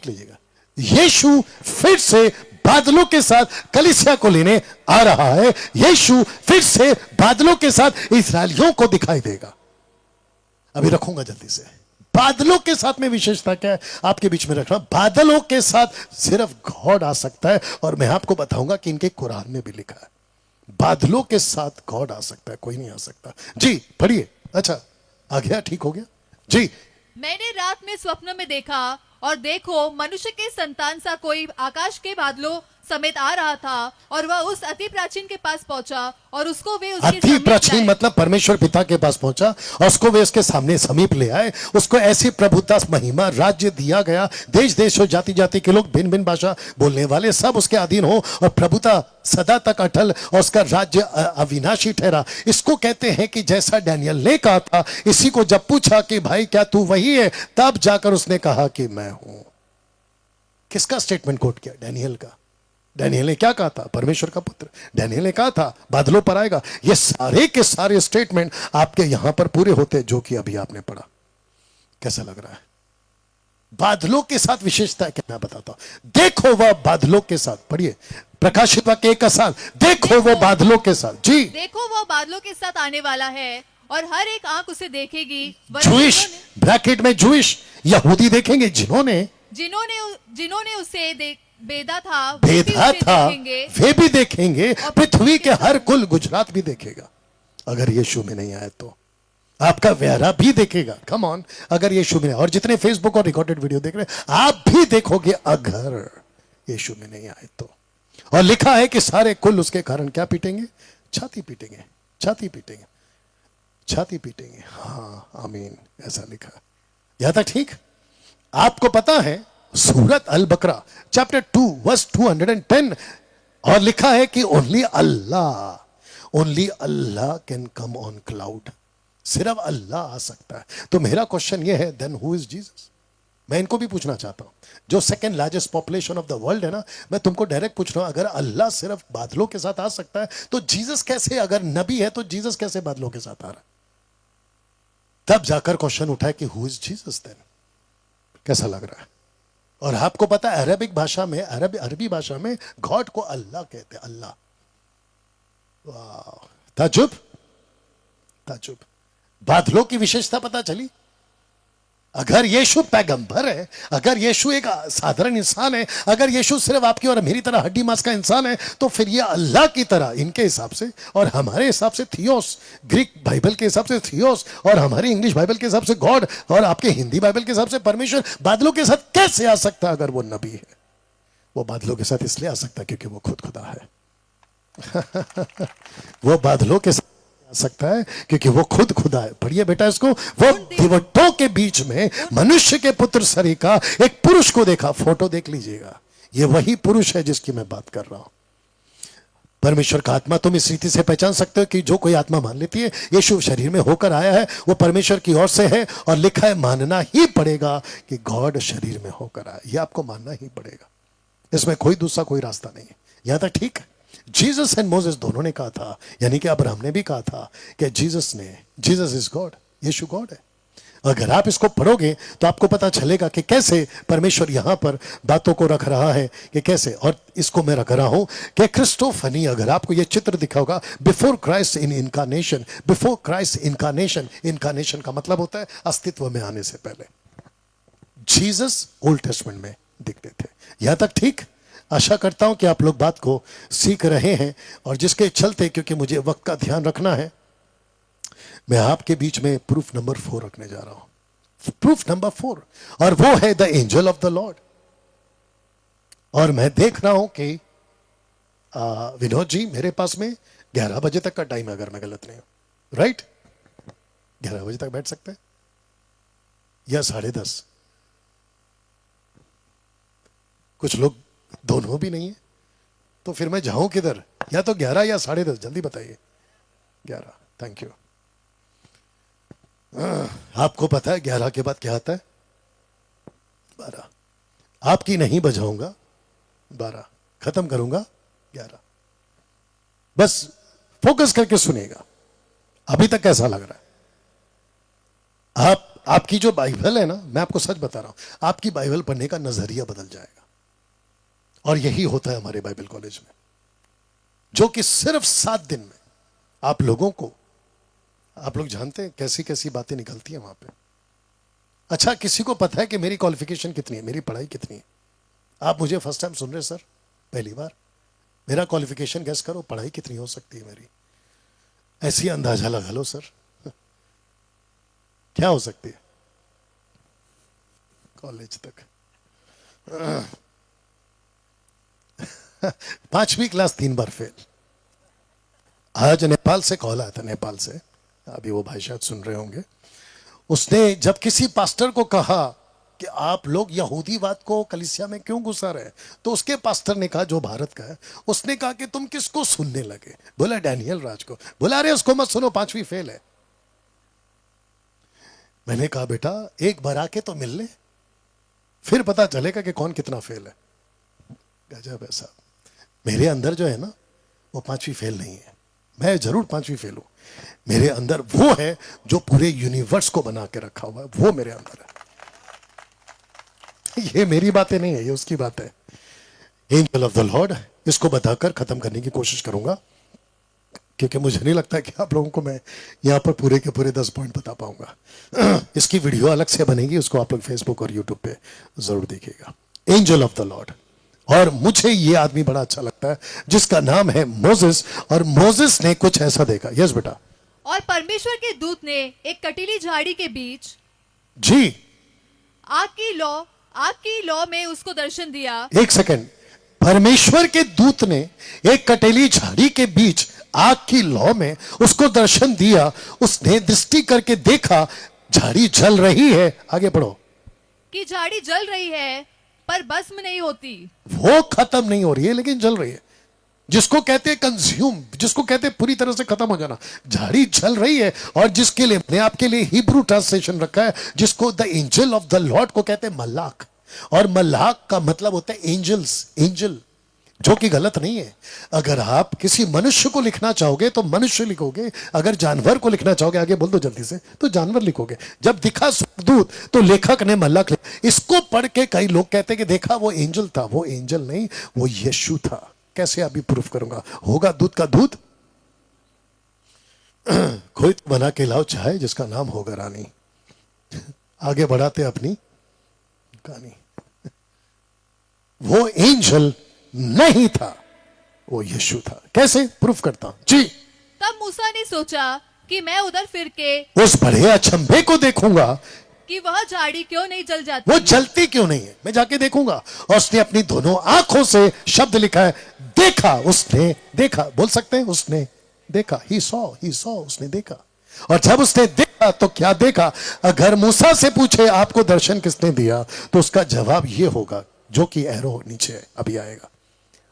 लीजिएगा। यीशु फिर से बादलों के साथ कलीसिया को लेने आ रहा है। यीशु फिर से बादलों के साथ इस्राएलियों को दिखाई देगा। अभी रखूंगा जल्दी से। बादलों के साथ में विशेषता क्या है आपके बीच में रखना? बादलों के साथ सिर्फ गॉड आ सकता है, और मैं आपको बताऊंगा कि इनके कुरान में भी लिखा है बादलों के साथ गॉड आ सकता है, कोई नहीं आ सकता। जी पढ़िए। अच्छा आ गया, ठीक हो गया जी। मैंने रात में स्वप्न में देखा, और देखो मनुष्य के संतान सा कोई आकाश के बादलों समेत आ रहा था, और वह उस अति प्राचीन के पास पहुंचा, और उसको वे उसके अति प्राचीन मतलब परमेश्वर पिता के पास पहुंचा, और उसको वे उसके सामने समीप ले आए। उसको ऐसी प्रभुता, महिमा, राज्य दिया गया, देश देश और जाति जाति के लोग, भिन्न भिन्न भाषा बोलने वाले सब उसके अधीन हो, और प्रभुता सदा तक अटल, और उसका राज्य अविनाशी ठहरा। इसको कहते हैं कि जैसा डैनियल ने कहा था, इसी को जब पूछा कि भाई क्या तू वही है, तब जाकर उसने कहा कि मैं हूं। किसका स्टेटमेंट कोट किया? डैनियल का। डैनियल ने क्या कहा था? परमेश्वर का पुत्र। डैनियल ने कहा था बादलों पर आएगा। ये सारे के सारे स्टेटमेंट आपके यहां पर पूरे होते जो कि अभी आपने पढ़ा। कैसा लग रहा है? बादलों के साथ विशेषता है क्या? मैं बताता हूं। देखो वह बादलों के साथ, पढ़िए प्रकाशित वाक्य 1 का 7। देखो वो बादलों के साथ। जी, देखो वो बादलों के साथ आने वाला है, और हर एक आंख उसे देखेगी। जूइश, ब्रैकेट में जूइश, यहूदी देखेंगे, जिन्होंने उसे बेदा था वे भी देखेंगे। पृथ्वी के हर कुल, गुजरात भी देखेगा अगर यीशु में नहीं आए तो। आपका व्यारा भी देखेगा, कम ऑन, अगर यीशु में। और जितने फेसबुक और रिकॉर्डेड वीडियो देख रहे हैं आप भी देखोगे अगर यीशु में नहीं आए तो। और लिखा है कि सारे कुल उसके कारण क्या पीटेंगे? छाती पीटेंगे, छाती पीटेंगे, छाती पीटेंगे। हाँ आमीन, ऐसा लिखा। यहां तक ठीक? आपको पता है सूरत अल बकरा चैप्टर 2 वर्स 210, और लिखा है कि only only Allah can come on cloud, सिर्फ अल्लाह आ सकता है। तो मेरा क्वेश्चन ये है, देन हु इज जीसस? मैं इनको भी पूछना चाहता हूं, जो second largest population of the world है ना, मैं तुमको डायरेक्ट पूछ रहा हूं, अगर अल्लाह सिर्फ बादलों के साथ आ सकता है तो जीसस कैसे, अगर नबी है तो जीसस कैसे बादलों के साथ आ रहा है? तब जाकर क्वेश्चन उठा है कि हु इज जीसस देन? कैसा लग रहा है? और आपको पता है अरबिक भाषा में, अरबी भाषा में गॉड को अल्लाह कहते हैं, अल्लाह। वाह, ताजुब ताजुब। बादलों की विशेषता पता चली। अगर यीशु पैगंबर है, अगर यीशु एक साधारण इंसान है, अगर यीशु सिर्फ आपकी और मेरी तरह हड्डी मांस का इंसान है, तो फिर ये अल्लाह की तरह इनके हिसाब से और हमारे हिसाब से थियोस, ग्रीक बाइबल के हिसाब से थियोस, और हमारी इंग्लिश बाइबल के हिसाब से गॉड, और आपके हिंदी बाइबल के हिसाब से परमेश्वर बादलों के साथ कैसे आ सकता है? अगर वो नबी है, वो बादलों के साथ इसलिए आ सकता है क्योंकि वो खुद खुदा है। वो बादलों के साथ आ सकता है क्योंकि वो खुद खुदा है। पढ़िए बेटा इसको। वो दिवटों के बीच में मनुष्य के पुत्र सरीखा एक पुरुष को देखा। फोटो देख लीजिएगा, ये वही पुरुष है जिसकी मैं बात कर रहा हूं। परमेश्वर का आत्मा तुम इस रीति से पहचान सकते हो कि जो कोई आत्मा मान लेती है यीशु शरीर में होकर आया है, वो परमेश्वर की ओर से है, और लिखा है मानना ही पड़ेगा कि गॉड शरीर में होकर आया। ये आपको मानना ही पड़ेगा, इसमें कोई दूसरा कोई रास्ता नहीं है। यहां तक ठीक है? जीसस एंड मोसेस दोनों ने कहा था, यानी कि अब्राहम ने भी कहा था कि जीसस इज गॉड, यीशु गॉड है। अगर आप इसको पढ़ोगे तो आपको पता चलेगा कि कैसे परमेश्वर यहां पर बातों को रख रहा है, कि कैसे। और इसको मैं रख रहा हूं कि क्रिस्टोफनी, अगर आपको यह चित्र दिखा होगा, before Christ in incarnation, before Christ incarnation, incarnation का मतलब होता है अस्तित्व में आने से पहले। जीसस ओल्ड टेस्टमेंट में दिखते थे। यहां तक ठीक? आशा करता हूं कि आप लोग बात को सीख रहे हैं, और जिसके चलते, क्योंकि मुझे वक्त का ध्यान रखना है, मैं आपके बीच में प्रूफ नंबर 4 रखने जा रहा हूं। प्रूफ नंबर 4, और वो है the angel of the Lord. और मैं देख रहा हूं कि विनोद जी, मेरे पास में 11 बजे तक का टाइम है, अगर मैं गलत नहीं हूं, राइट? 11 बजे तक बैठ सकते हैं या 10:30? कुछ लोग दोनों भी नहीं है, तो फिर मैं जाऊं किधर? या तो 11 या 10:30, जल्दी बताइए। 11, थैंक यू। आपको पता है 11 के बाद क्या आता है? 12। आपकी नहीं बजाऊंगा, 12 खत्म करूंगा, 11। बस फोकस करके सुनिएगा। अभी तक कैसा लग रहा है? आपकी जो बाइबल है ना, मैं आपको सच बता रहा हूं, आपकी बाइबल पढ़ने का नजरिया बदल जाएगा। और यही होता है हमारे बाइबल कॉलेज में, जो कि सिर्फ 7 दिन में आप लोगों को, आप लोग जानते हैं कैसी कैसी बातें निकलती हैं वहां पे। अच्छा, किसी को पता है कि मेरी क्वालिफिकेशन कितनी है, मेरी पढ़ाई कितनी है? आप मुझे फर्स्ट टाइम सुन रहे सर, पहली बार? मेरा क्वालिफिकेशन गैस करो, पढ़ाई कितनी हो सकती है मेरी? ऐसी अंदाजा लगा लो सर। क्या हो सकती है? कॉलेज तक 5वीं क्लास 3 बार फेल। आज नेपाल से कॉल आया था, नेपाल से, अभी वो भाई शायद सुन रहे होंगे। उसने जब किसी पास्टर को कहा कि आप लोग यहूदीवाद को कलीसिया में क्यों घुसा रहे हैं, तो उसके पास्टर ने कहा, जो भारत का है, उसने कहा कि तुम किसको सुनने लगे? बोला डैनियल राज को। बोला अरे उसको मत सुनो, 5वीं फेल है। मैंने कहा बेटा एक बार आके तो मिल ले, फिर पता चलेगा कि कौन कितना फेल है। गजब है साहब। मेरे अंदर जो है ना, वो 5वीं फेल नहीं है। मैं जरूर 5वीं फेल हूं, मेरे अंदर वो है जो पूरे यूनिवर्स को बना के रखा हुआ है, वो मेरे अंदर है। ये मेरी बातें नहीं है, ये उसकी बात है। एंजल ऑफ द लॉर्ड, इसको बताकर खत्म करने की कोशिश करूंगा, क्योंकि मुझे नहीं लगता कि आप लोगों को मैं यहां पर पूरे के पूरे 10 पॉइंट बता पाऊंगा। इसकी वीडियो अलग से बनेगी, उसको आप लोग फेसबुक और यूट्यूब पे जरूर देखिएगा। Angel of the Lord. और मुझे ये आदमी बड़ा अच्छा लगता है, जिसका नाम है मोसेस, और मोसेस ने कुछ ऐसा देखा। यस बेटा। और परमेश्वर के दूत ने एक कटीली झाड़ी के बीच जी आग की लौ में उसको दर्शन दिया। एक सेकंड, परमेश्वर के दूत ने एक कटीली झाड़ी के बीच आग की लौ में उसको दर्शन दिया। उसने दृष्टि करके देखा, झाड़ी जल रही है। आगे पढ़ो। कि झाड़ी जल रही है पर भस्म नहीं होती। वो खत्म नहीं हो रही है, लेकिन जल रही है। जिसको कहते हैं कंज्यूम, जिसको कहते हैं पूरी तरह से खत्म हो जाना। झाड़ी जल रही है, और जिसके लिए मैंने आपके लिए हिब्रू ट्रांसलेशन रखा है, जिसको the angel of the Lord को कहते हैं मल्लाक। और मल्लाक का मतलब होता है एंजल्स, एंजल, जो कि गलत नहीं है। अगर आप किसी मनुष्य को लिखना चाहोगे तो मनुष्य लिखोगे, अगर जानवर को लिखना चाहोगे, आगे बोल दो जल्दी से, तो जानवर लिखोगे। जब दिखा स्वर्गदूत तो लेखक ने मल्लाक लिखा। इसको पढ़ के कई लोग कहते हैं कि देखा वो एंजल था। वो एंजल नहीं, वो यीशु था। कैसे अभी प्रूफ करूंगा? होगा दूध का दूध। कोई तो बना के लाओ चाहे जिसका नाम होगा रानी। आगे बढ़ाते अपनी कहानी। वो एंजल नहीं था, वो यीशु था। कैसे प्रूफ करता हूं जी? तब मूसा ने सोचा कि मैं उधर फिर के उस बड़े अचंभे को देखूंगा कि वह झाड़ी क्यों नहीं जल जाती। वो जलती क्यों नहीं है, मैं जाके देखूंगा। और उसने अपनी दोनों आंखों से शब्द लिखा है, देखा, उसने देखा। बोल सकते हैं उसने देखा। ही सॉ, उसने देखा। और जब उसने देखा तो क्या देखा? अगर मूसा से पूछे आपको दर्शन किसने दिया, तो उसका जवाब ये होगा, जो कि एरो नीचे है, अभी आएगा।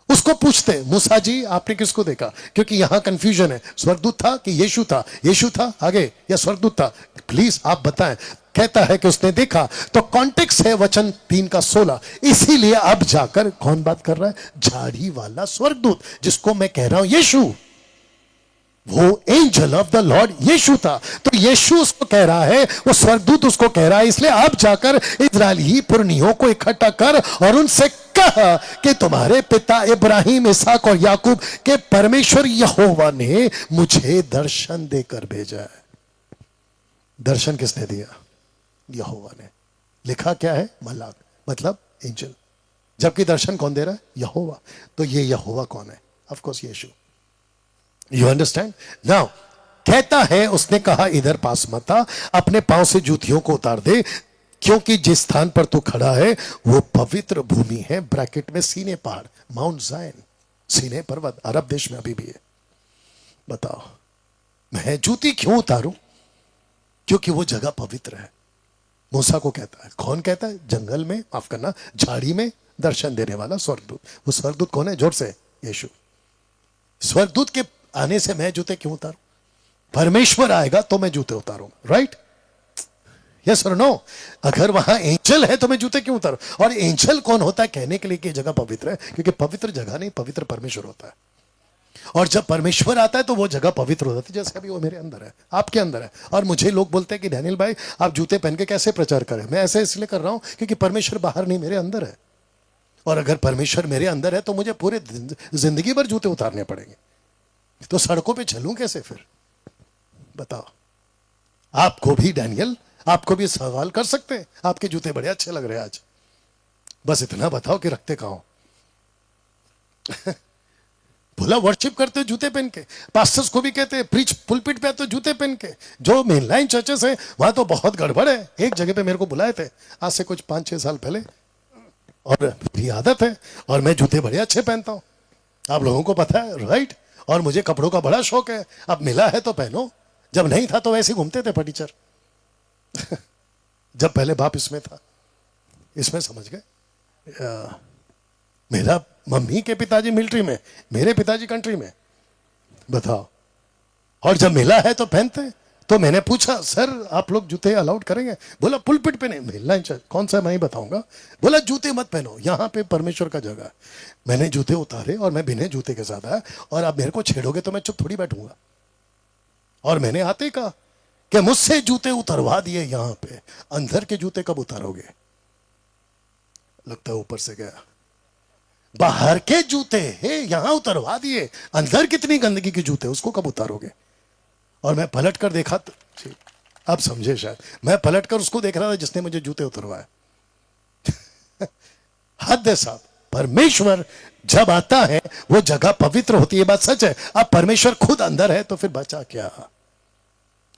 उसको पूछते मूसा जी आपने किसको देखा? क्योंकि यहां कंफ्यूजन है, स्वर्गदूत था कि यीशु था? यीशु था आगे या स्वर्गदूत था? प्लीज आप बताएं। कहता है कि उसने देखा, तो कॉन्टेक्स्ट है वचन 3:16। इसीलिए अब जाकर कौन बात कर रहा है? झाड़ी वाला स्वर्गदूत, जिसको मैं कह रहा हूं यीशु। वो एंजल ऑफ द लॉर्ड यीशु था। तो यीशु उसको कह रहा है, वो स्वर्गदूत उसको कह रहा है। इसलिए आप जाकर इस्राएली पुरनियों को इकट्ठा कर और उनसे कहा कि तुम्हारे पिता इब्राहिम, इसहाक और याकूब के परमेश्वर यहोवा ने मुझे दर्शन देकर भेजा है। दर्शन किसने दिया? यहोवा ने। लिखा क्या है? मलाक, मतलब एंजल। जबकि दर्शन कौन दे रहा है? यहोवा। तो ये यहोवा कौन है? ऑफ कोर्स यीशु। You understand now? कहता है, उसने कहा इधर पास मत आ, अपने पांव से जूतियों को उतार दे, क्योंकि जिस स्थान पर तू खड़ा है वो पवित्र भूमि है। ब्रैकेट में सीने पहाड़, माउंट जायन, सीने पर्वत, अरब देश में अभी भी है। बताओ, मैं जूती क्यों उतारूं? क्योंकि वो जगह पवित्र है। मूसा को कहता है। कौन कहता है? जंगल में, माफ करना, झाड़ी में दर्शन देने वाला स्वर्गदूत। वो स्वर्गदूत कौन है? जोर से, यीशु। स्वर्गदूत के आने से मैं जूते क्यों उतारूं? परमेश्वर आएगा तो मैं जूते उतारूंगा, राइट? यस और नो? अगर वहां एंजल है तो मैं जूते क्यों उतारूं? और एंजल कौन होता है कहने के लिए कि जगह पवित्र है? क्योंकि पवित्र जगह नहीं, पवित्र परमेश्वर होता है। और जब परमेश्वर आता है तो वो जगह पवित्र हो जाती है। जैसे अभी वो मेरे अंदर है, आपके अंदर है। और मुझे लोग बोलते हैं कि डैनियल भाई आप जूते पहन के कैसे प्रचार करें? मैं ऐसे इसलिए कर रहा हूं क्योंकि परमेश्वर बाहर नहीं, मेरे अंदर है। और अगर परमेश्वर मेरे अंदर है तो मुझे पूरे जिंदगी भर जूते उतारने पड़ेंगे। तो सड़कों पे चलूं कैसे फिर? बताओ। आपको भी डैनियल, आपको भी सवाल कर सकते हैं। आपके जूते बड़े अच्छे लग रहे हैं आज, बस इतना बताओ कि रखते कहां हो? बोला वर्शिप करते हो जूते पहन के। पास्टर्स को भी कहते हैं प्रीच पुलपिट पे तो जूते पहन के। जो मेनलाइन चर्चेस है वहां तो बहुत गड़बड़ है। एक जगह पे मेरे को बुलाए थे आज से कुछ 5-6 साल पहले, और मेरी आदत है और मैं जूते बड़े अच्छे पहनता हूं, आप लोगों को पता है, राइट? और मुझे कपड़ों का बड़ा शौक है। अब मिला है तो पहनो, जब नहीं था तो वैसे ही घूमते थे फटीचर। जब पहले बाप इसमें था, इसमें समझ गए। मेरा मम्मी के पिताजी मिलिट्री में, मेरे पिताजी कंट्री में, बताओ। और जब मिला है तो पहनते। तो मैंने पूछा सर आप लोग जूते अलाउड करेंगे? बोला पुलपिट पे नहीं, मिलना चाहिए। कौन सा मैं ही बताऊंगा। बोला जूते मत पहनो, यहां पे परमेश्वर का जगह है। मैंने जूते उतारे और मैं बिना जूते के साथ आया। और अब मेरे को छेड़ोगे तो मैं चुप थोड़ी बैठूंगा। और मैंने आते कहा कि मुझसे जूते उतरवा दिए यहां पे, अंदर के जूते कब उतारोगे? लगता है ऊपर से गया। बाहर के जूते है यहां उतरवा दिए, अंदर कितनी गंदगी के जूते, उसको कब उतारोगे? और मैं पलट कर देखा तो, आप समझे शायद, मैं पलट कर उसको देख रहा था जिसने मुझे जूते उतरवाए। हद है साहब। परमेश्वर जब आता है वो जगह पवित्र होती है, बात सच है। अब परमेश्वर खुद अंदर है तो फिर बचा क्या?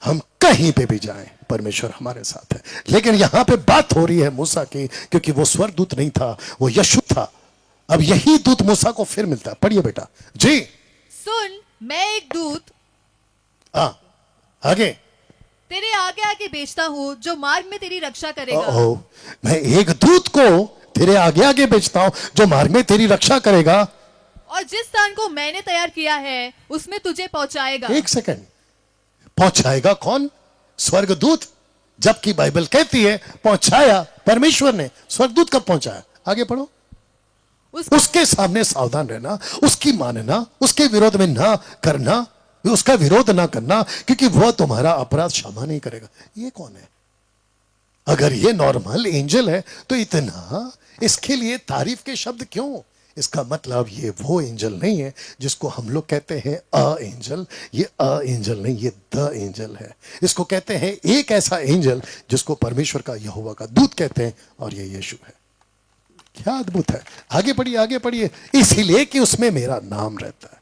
हम कहीं पे भी जाएं परमेश्वर हमारे साथ है। लेकिन यहां पे बात हो रही है मूसा की, क्योंकि वो स्वर्गदूत नहीं था, वो यीशु था। अब यही दूत मूसा को फिर मिलता है। पढ़िए बेटा जी। सुन, मैं एक दूत आगे तेरे आगे आगे भेजता हूँ जो मार्ग में तेरी रक्षा करेगा। मैं एक दूत को तेरे आगे आगे भेजता हूं जो मार्ग में तेरी रक्षा करेगा। और जिस स्थान को मैंने तैयार किया है उसमें तुझे पहुंचाएगा। एक सेकंड, पहुंचाएगा कौन? स्वर्गदूत। जबकि बाइबल कहती है पहुंचाया परमेश्वर ने। स्वर्गदूत कब पहुंचाया? आगे पढ़ो। उसके सामने सावधान रहना, उसकी मानना, उसके विरोध में ना करना, उसका विरोध ना करना, क्योंकि वह तुम्हारा अपराध क्षमा नहीं करेगा। ये कौन है? अगर ये नॉर्मल एंजल है तो इतना इसके लिए तारीफ के शब्द क्यों? इसका मतलब ये वो एंजल नहीं है जिसको हम लोग कहते हैं अ एंजल। ये अ एंजल नहीं, ये द एंजल है। इसको कहते हैं एक ऐसा एंजल जिसको परमेश्वर का यहोवा का दूत कहते हैं, और ये यीशु है। क्या अद्भुत है। आगे पढ़िए, आगे पढ़िए। इसीलिए कि उसमें मेरा नाम रहता है।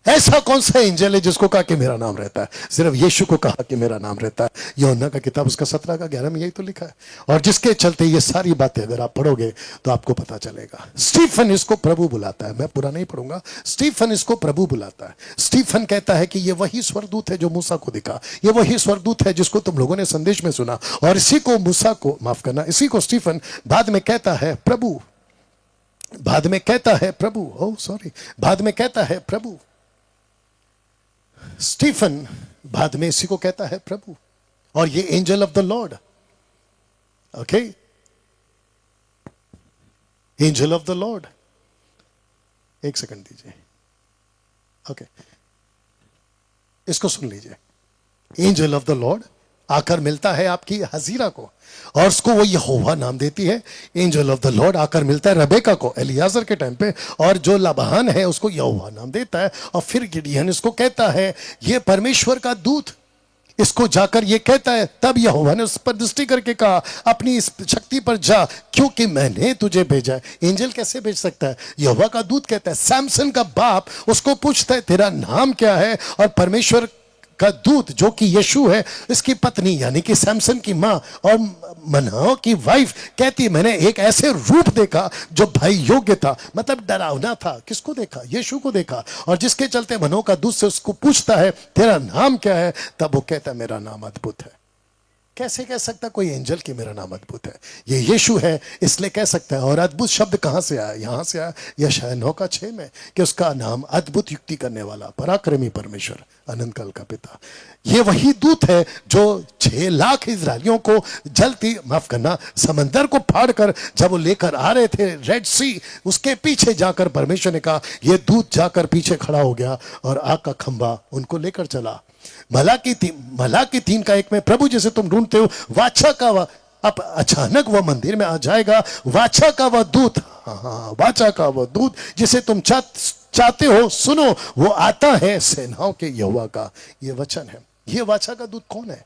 ऐसा कौन सा एंजल है जिसको कहा कि मेरा नाम रहता है? सिर्फ यीशु को कहा कि मेरा नाम रहता है। यूहन्ना का किताब उसका 17 का 11 में यही तो लिखा है। और जिसके चलते ये सारी बातें अगर आप पढ़ोगे तो आपको पता चलेगा। स्टीफन इसको प्रभु बुलाता है। मैं पूरा नहीं पढ़ूंगा। स्टीफन इसको प्रभु बुलाता है। स्टीफन कहता है कि ये वही स्वर्गदूत है जो मूसा को दिखा, ये वही स्वर्गदूत है जिसको तुम लोगों ने संदेश में सुना। और इसी को मूसा को, माफ करना, इसी को स्टीफन बाद में कहता है प्रभु। बाद में कहता है प्रभु, ओ सॉरी, बाद में कहता है प्रभु। स्टीफन बाद में इसी को कहता है प्रभु। और ये angel of the Lord, okay, angel of the Lord. एक सेकंड दीजिए, ओके, इसको सुन लीजिए। एंजल ऑफ द लॉर्ड आकर मिलता है आपकी हजीरा को, और उसको वो यहोवा नाम देती है। एंजल ऑफ द लॉर्ड आकर मिलता है रबेका को एलियाजर के टाइम पे, और जो लाबान है उसको यहोवा नाम देता है। और फिर गिडियन इसको कहता है ये परमेश्वर का दूत। इसको जाकर ये कहता है, तब यहोवा ने उस पर दृष्टि करके कहा अपनी इस शक्ति पर जा, क्योंकि मैंने तुझे भेजा है। एंजल कैसे भेज सकता है? यहोवा का दूत कहता है। सैमसन का बाप उसको पूछता है तेरा नाम क्या है? और परमेश्वर का दूत जो कि यीशु है, इसकी पत्नी यानी कि सैमसन की मां और मनाओ की वाइफ कहती है मैंने एक ऐसे रूप देखा जो भाई योग्य था, मतलब डरावना था। किसको देखा? यीशु को देखा। और जिसके चलते मनो का दूत से उसको पूछता है तेरा नाम क्या है? तब वो कहता है मेरा नाम अद्भुत है। कैसे कह सकता कोई एंजल कि मेरा नाम अद्भुत है? ये यीशु है इसलिए कह सकता है। और अद्भुत शब्द कहां से आया? यहां से आया यशायाह 9:6 में, कि उसका नाम अद्भुत युक्ति करने वाला, पराक्रमी परमेश्वर, अनंत काल का पिता। ये वही दूत है जो 6 लाख इजरायलियों को जलती, माफ करना, समंदर को फाड़कर जब वो लेकर आ रहे थे रेड सी, उसके पीछे जाकर परमेश्वर ने कहा ये दूत जाकर पीछे खड़ा हो गया और आग का खंभा उनको लेकर चला। मलाकी 3:1 में प्रभु जिसे तुम ढूंढते हो, वाचा का वह अब अचानक वह मंदिर में आ जाएगा। वाचा का वह दूत, हाँ, वाचा का वह दूत जिसे तुम चाहते हो, सुनो वो आता है सेनाओं के यहोवा का। ये वचन है। ये वाचा का दूत कौन है?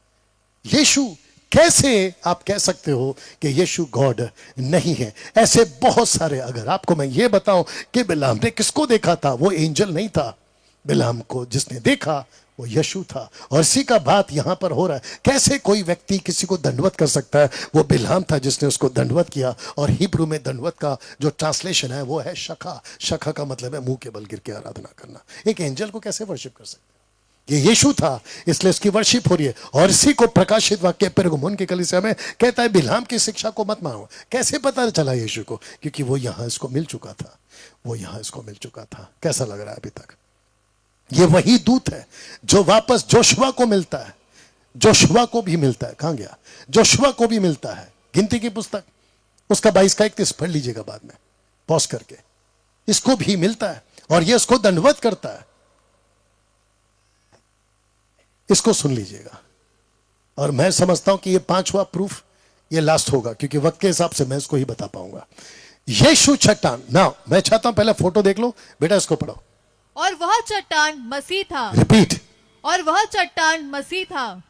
यीशु। कैसे आप कह सकते हो कि यीशु गॉड नहीं है? ऐसे बहुत सारे, अगर आपको मैं ये बताऊं कि बिलाम ने किसको देखा था, वो एंजल नहीं था। बिलाम को जिसने देखा वो यीशु था। और इसी का बात यहां पर हो रहा है। कैसे कोई व्यक्ति किसी को दंडवत कर सकता है? वो बिलाम था जिसने उसको दंडवत किया। और हिब्रू में दंडवत का जो ट्रांसलेशन है वो है शखा। शखा का मतलब है मुंह के बल गिर के आराधना करना। एक एंजल को कैसे वर्शिप कर सकते हैं? ये यीशु था इसलिए उसकी वर्शिप हो रही है। और इसी को प्रकाशित वाक्य पेरगमुन की कलीसिया में कहता है बिलाम की शिक्षा को मत मानो। कैसे पता चला यीशु को? क्योंकि वो यहां इसको मिल चुका था। वो यहां इसको मिल चुका था। कैसा लग रहा है अभी तक? ये वही दूत है जो वापस जोशुआ को मिलता है। जोशुआ को भी मिलता है। कहां गया? जोशुआ को भी मिलता है। गिनती की पुस्तक उसका 22:31 पढ़ लीजिएगा बाद में पॉज करके। इसको भी मिलता है और ये इसको दंडवत करता है। इसको सुन लीजिएगा। और मैं समझता हूं कि ये 5वां प्रूफ ये लास्ट होगा, क्योंकि वक्त के हिसाब से मैं इसको ही बता पाऊंगा। यीशु चट्टान। ना, मैं चाहता हूं पहले फोटो देख लो बेटा, इसको पढ़ो। और वह चट्टान मसीह था। रिपीट। और वह चट्टान मसीह था।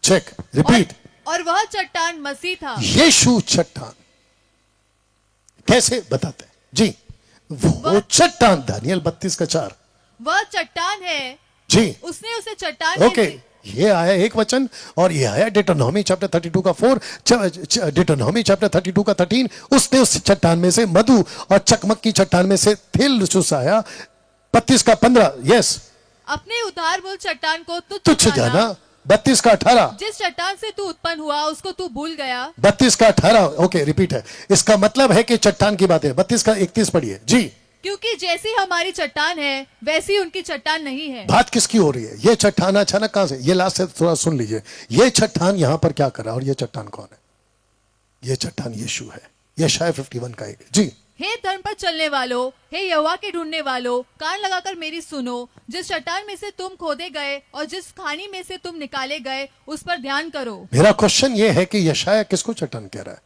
चेक। रिपीट। और वह चट्टान मसीह था। यीशु चट्टान। कैसे बताते हैं जी? वो चट्टान, दानियल 32:4। वह चट्टान है जी। उसने उसे चट्टान ओके, ये आया एक वचन। और ये आया डिटोनॉमी चैप्टर 32:4, डिटोनॉमी चैप्टर 32:13। उसने उस चट्टान में से मधु और चकमक की चट्टान में से तेल चुसाया। 32:15। यस। अपने उधार मूल चट्टान को तुच्छ जाना। 32:18। जिस चट्टान से तू उत्पन्न हुआ उसको तू भूल गया। 32:18। ओके, रिपीट है। इसका मतलब है कि चट्टान की बात है। 32:31 पढ़िए जी। क्योंकि जैसी हमारी चट्टान है वैसी उनकी चट्टान नहीं है। बात किसकी हो रही है? ये चट्टान अचानक कहां से? ये लास्ट से थोड़ा सुन लीजिए। ये चट्टान यहां पर क्या कर रहा है? और ये चट्टान कौन है? ये चट्टान यीशु है। यशायाह 51 का एक। जी, हे धर्म पर चलने वालों, हे यहोवा के ढूंढने वालों, कान लगाकर मेरी सुनो। जिस चट्टान में से तुम खोदे गए और जिस खानी में से तुम निकाले गए उस पर ध्यान करो। मेरा क्वेश्चन ये है कि यशायाह किसको चट्टान कह रहा है?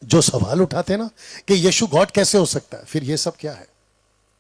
जो सवाल उठाते हैं ना कि यीशु गॉड कैसे हो सकता है, फिर ये सब क्या है?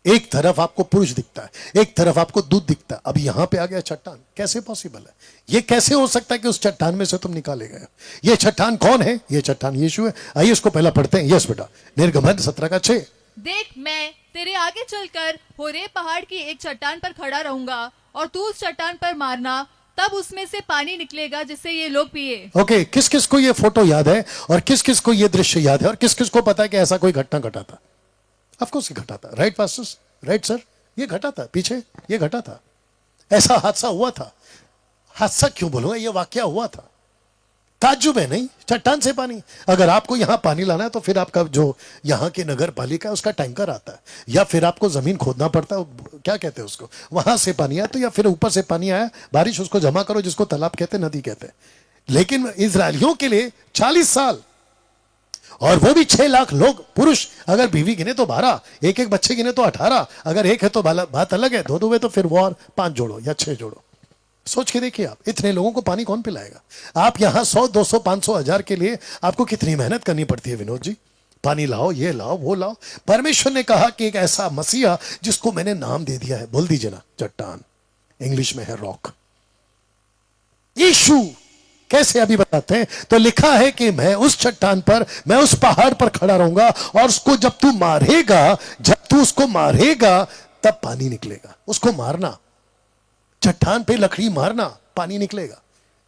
एक तरफ आपको पुरुष दिखता है, एक तरफ आपको दूध दिखता है, अब यहां पे आ गया चट्टान। कैसे पॉसिबल है? ये कैसे हो सकता है कि उस चट्टान में से तुम निकाले गए? ये चट्टान कौन है? ये चट्टान यीशु है। आइए इसको पहला पढ़ते हैं। यस बेटा, निर्गमन 17:6। देख, मैं तेरे आगे चलकर होरेब पहाड़ की एक चट्टान पर खड़ा रहूंगा और तू उस चट्टान पर मारना, तब उसमें से पानी निकलेगा जिससे ये लोग पिए। ओके, किस किस को ये फोटो याद है और किस किस को ये दृश्य याद है और किस किस को पता है कि ऐसा कोई घटना घटा था? ऑफ कोर्स ये घटा था। राइट पास्टर्स, राइट सर, ये घटा था। पीछे ये घटा था। ऐसा हादसा हुआ था। हादसा क्यों बोलूंगा, ये वाकया हुआ था। ताज्जुब है नहीं? चट्टान से पानी। अगर आपको यहां पानी लाना है तो फिर आपका जो यहां की नगर पालिका है उसका टैंकर आता है, या फिर आपको जमीन खोदना पड़ता है, क्या कहते हैं उसको, वहां से पानी आया तो, या फिर ऊपर से पानी आया बारिश, उसको जमा करो, जिसको तालाब कहते हैं, नदी कहते हैं। लेकिन इजरायलियों के लिए 40 साल, और वो भी 6 लाख लोग पुरुष, अगर बीवी गिने तो 12, एक एक बच्चे गिने तो 18, अगर एक है तो बात अलग है, 2 हुए तो फिर वो और 5 जोड़ो या 6 जोड़ो। सोच के देखिए, आप इतने लोगों को पानी कौन पिलाएगा? आप यहां 100, 200, 500, 1000 के लिए आपको कितनी मेहनत करनी पड़ती है विनोद जी। पानी लाओ, ये लाओ, वो लाओ। परमेश्वर ने कहा कि एक ऐसा मसीहा जिसको मैंने नाम दे दिया है, बोल दीजिए ना, चट्टान। इंग्लिश में है रॉक। यीशु कैसे अभी बताते हैं, तो लिखा है कि मैं उस चट्टान पर, मैं उस पहाड़ पर खड़ा रहूंगा और उसको जब तू मारेगा, जब तू उसको मारेगा तब पानी निकलेगा। उसको मारना, चट्टान पे लकड़ी मारना, पानी निकलेगा।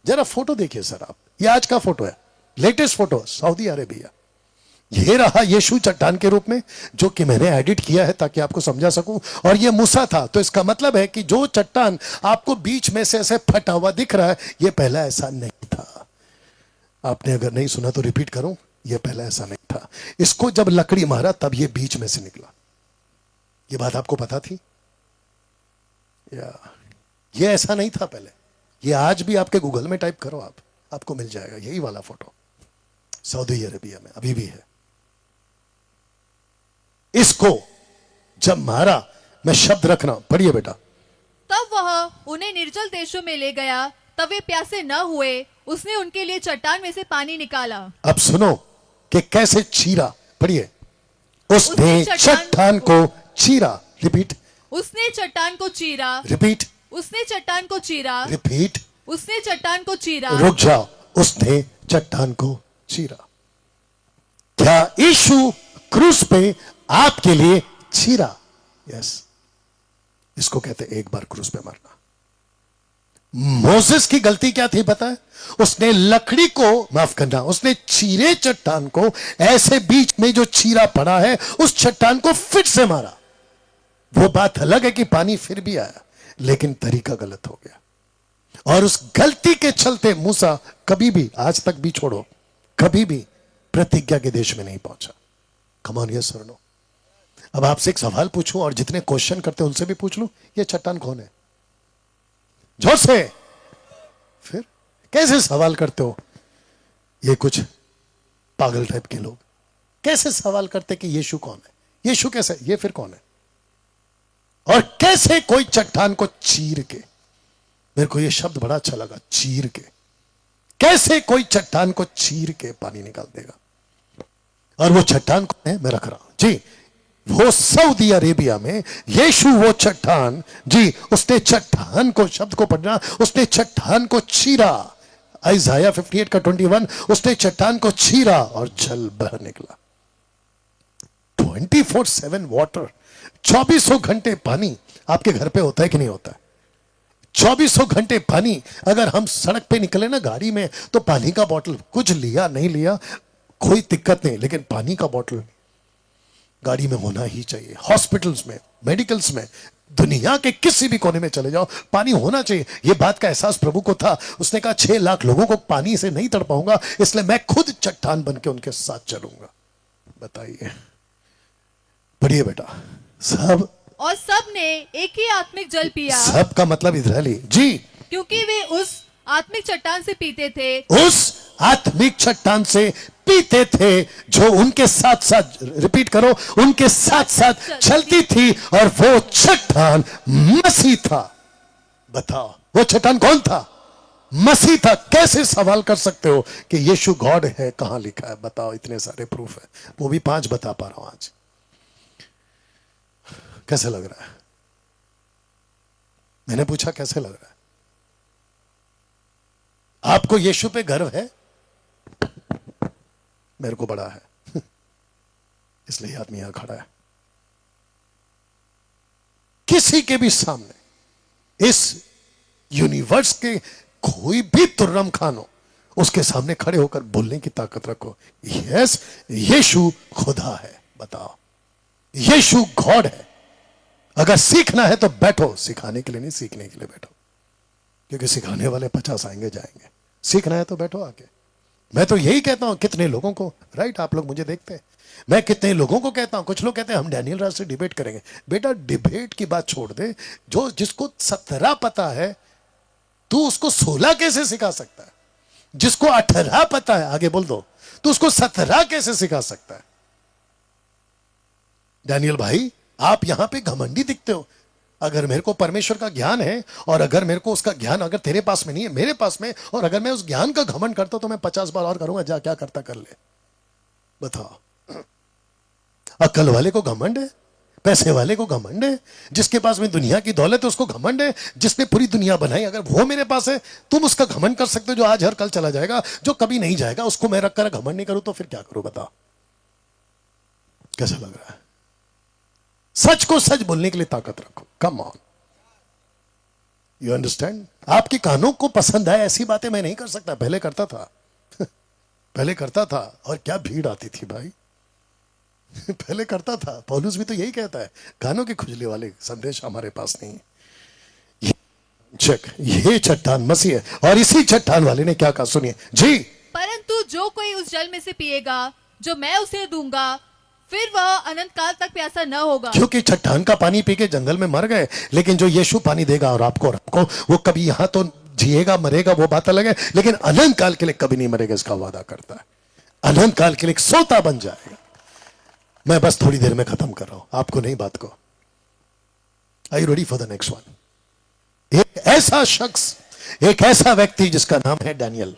जरा फोटो देखिए सर आप, ये आज का फोटो है, लेटेस्ट फोटो, सऊदी अरेबिया। ये रहा यीशु चट्टान के रूप में, जो कि मैंने एडिट किया है ताकि आपको समझा सकूं। और ये मूसा था, तो इसका मतलब है कि जो चट्टान आपको बीच में से ऐसे फटा हुआ दिख रहा है, ये पहला ऐसा नहीं था। आपने अगर नहीं सुना तो रिपीट करूं, ये पहला ऐसा नहीं था। इसको जब लकड़ी मारा तब ये बीच में से निकला। ये बात आपको पता थी? या ये ऐसा नहीं था पहले। ये आज भी आपके गूगल में टाइप करो आप, आपको मिल जाएगा यही वाला फोटो। सऊदी अरेबिया में अभी भी है। इसको जब मारा, मैं शब्द रखना, पढ़िए बेटा। तब वह उन्हें निर्जल देशों में ले गया, तब वे प्यासे न हुए। उसने उनके लिए चट्टान में से पानी निकाला। अब सुनो कि कैसे चीरा, पढ़िए। उसने चट्टान को चीरा। रिपीट। उसने चट्टान को चीरा। रिपीट। उसने चट्टान को चीरा। रिपीट। उसने चट्टान को चीरा। रुक जाओ। उसने चट्टान को चीरा। क्या यीशु क्रूस पे आपके लिए चीरा? यस। इसको कहते एक बार क्रूस पे मरना। मोसेस की गलती क्या थी पता है? उसने लकड़ी को, माफ करना, उसने चीरे चट्टान को, ऐसे बीच में जो चीरा पड़ा है उस चट्टान को फिर से मारा। वो बात अलग है कि पानी फिर भी आया, लेकिन तरीका गलत हो गया। और उस गलती के चलते मूसा कभी भी, आज तक भी छोड़ो, कभी भी प्रतिज्ञा के देश में नहीं पहुंचा। कम ऑन, यस और नो। अब आपसे एक सवाल पूछूं और जितने क्वेश्चन करते हैं उनसे भी पूछ लूं, ये चट्टान कौन है? जोर से। फिर कैसे सवाल करते हो? ये कुछ पागल टाइप के लोग कैसे सवाल करते कि यीशु कौन है? यीशु कैसे? ये फिर कौन है? और कैसे कोई चट्टान को चीर के, मेरे को ये शब्द बड़ा अच्छा लगा, चीर के। कैसे कोई चट्टान को चीर के पानी निकाल देगा? और वो चट्टान कौन है? मैं रख रहा हूं जी, वो सऊदी अरेबिया में यीशु, वो चट्टान जी, उसने चट्टान को, शब्द को पढ़ना, उसने चट्टान को चीरा। आइज़ाया 58 का 21, उसने चट्टान को चीरा और जल बह निकला। 24/7 वाटर, 24 घंटे पानी आपके घर पे होता है कि नहीं होता है? 24 घंटे पानी। अगर हम सड़क पे निकले ना गाड़ी में, तो पानी का बोतल, कुछ लिया नहीं लिया कोई दिक्कत नहीं, लेकिन पानी का बोतल गाड़ी में होना ही चाहिए। हॉस्पिटल्स में, मेडिकल्स में, दुनिया के किसी भी कोने में चले जाओ, पानी होना चाहिए। यह बात का एहसास प्रभु को था। उसने कहा 6 लाख लोगों को पानी से नहीं तड़पाऊंगा, इसलिए मैं खुद चट्टान बन के उनके साथ चलूंगा। बताइए, पढ़िए बेटा। सब और सब ने एक ही आत्मिक जल पिया, सब का मतलब इजरायली जी, क्योंकि वे उस आत्मिक चट्टान से पीते थे उस आत्मिक चट्टान से पीते थे जो उनके साथ साथ, रिपीट करो, उनके साथ साथ चलती थी, और वो चट्टान मसीह था। बताओ वो चट्टान कौन था? मसीह था। कैसे सवाल कर सकते हो कि यीशु गॉड है? कहां लिखा है? बताओ, इतने सारे प्रूफ है, वो भी 5 बता पा रहा हूं आज। कैसे लग रहा है? मैंने पूछा कैसे लग रहा है? आपको यीशु पे गर्व है? मेरे को बड़ा है, इसलिए आदमी यहां खड़ा है। किसी के भी सामने, इस यूनिवर्स के कोई भी तुर्रम खान हो, उसके सामने खड़े होकर बोलने की ताकत रखो, यस यीशु खुदा है। बताओ, यीशु गॉड है। अगर सीखना है तो बैठो, सिखाने के लिए नहीं, सीखने के लिए बैठो, क्योंकि सिखाने वाले 50 आएंगे जाएंगे। सीखना है तो बैठो आके। मैं तो यही कहता हूं कितने लोगों को, राइट, आप लोग मुझे देखते हैं, मैं कितने लोगों को कहता हूं, कुछ लोग कहते हैं हम डैनियल राज से डिबेट करेंगे। बेटा डिबेट की बात छोड़ दे, जो जिसको 17 पता है, तू उसको 16 कैसे सिखा सकता है? जिसको 18 पता है, आगे बोल दो, तो उसको 17 कैसे सिखा सकता है? डैनियल भाई, आप यहां पे घमंडी दिखते हो। अगर मेरे को परमेश्वर का ज्ञान है, और अगर मेरे को उसका ज्ञान अगर तेरे पास में नहीं है, मेरे पास में, और अगर मैं उस ज्ञान का घमंड करता हूं तो मैं 50 बार और करूंगा, जा क्या करता कर ले। बताओ, अक्ल वाले को घमंड है, पैसे वाले को घमंड है, जिसके पास में दुनिया की दौलत है उसको घमंड है, जिसने पूरी दुनिया बनाई, अगर वो मेरे पास है, तुम उसका घमंड कर सकते हो जो आज हर कल चला जाएगा, जो कभी नहीं जाएगा, उसको मैं रखकर घमंड नहीं करूं तो फिर क्या करूं? बताओ कैसा लग रहा है? सच को सच बोलने के लिए ताकत रखो। Come on, you understand? आपके कानों को पसंद आए ऐसी बातें मैं नहीं कर सकता। पहले करता था पहले करता था, और क्या भीड़ आती थी भाई पहले करता था। पौलुस भी तो यही कहता है, कानों की खुजली वाले संदेश हमारे पास नहीं है। चेक, ये चट्टान मसीह है, और इसी चट्टान वाले ने क्या कहा, सुनिए जी। परंतु जो कोई उस जल में से पिएगा जो मैं उसे दूंगा, फिर वह अनंत काल तक प्यासा न होगा। क्योंकि चट्टान का पानी पी के जंगल में मर गए, लेकिन जो यीशु पानी देगा और आपको वो कभी यहां तो जिएगा मरेगा वो बात अलग है, लेकिन अनंत काल के लिए कभी नहीं मरेगा, इसका वादा करता है। अनंत काल के लिए सोता बन जाएगा। मैं बस थोड़ी देर में खत्म कर रहा हूं, आपको नहीं बात को। Are you ready for the next one? एक ऐसा शख्स, एक ऐसा व्यक्ति जिसका नाम है डैनियल,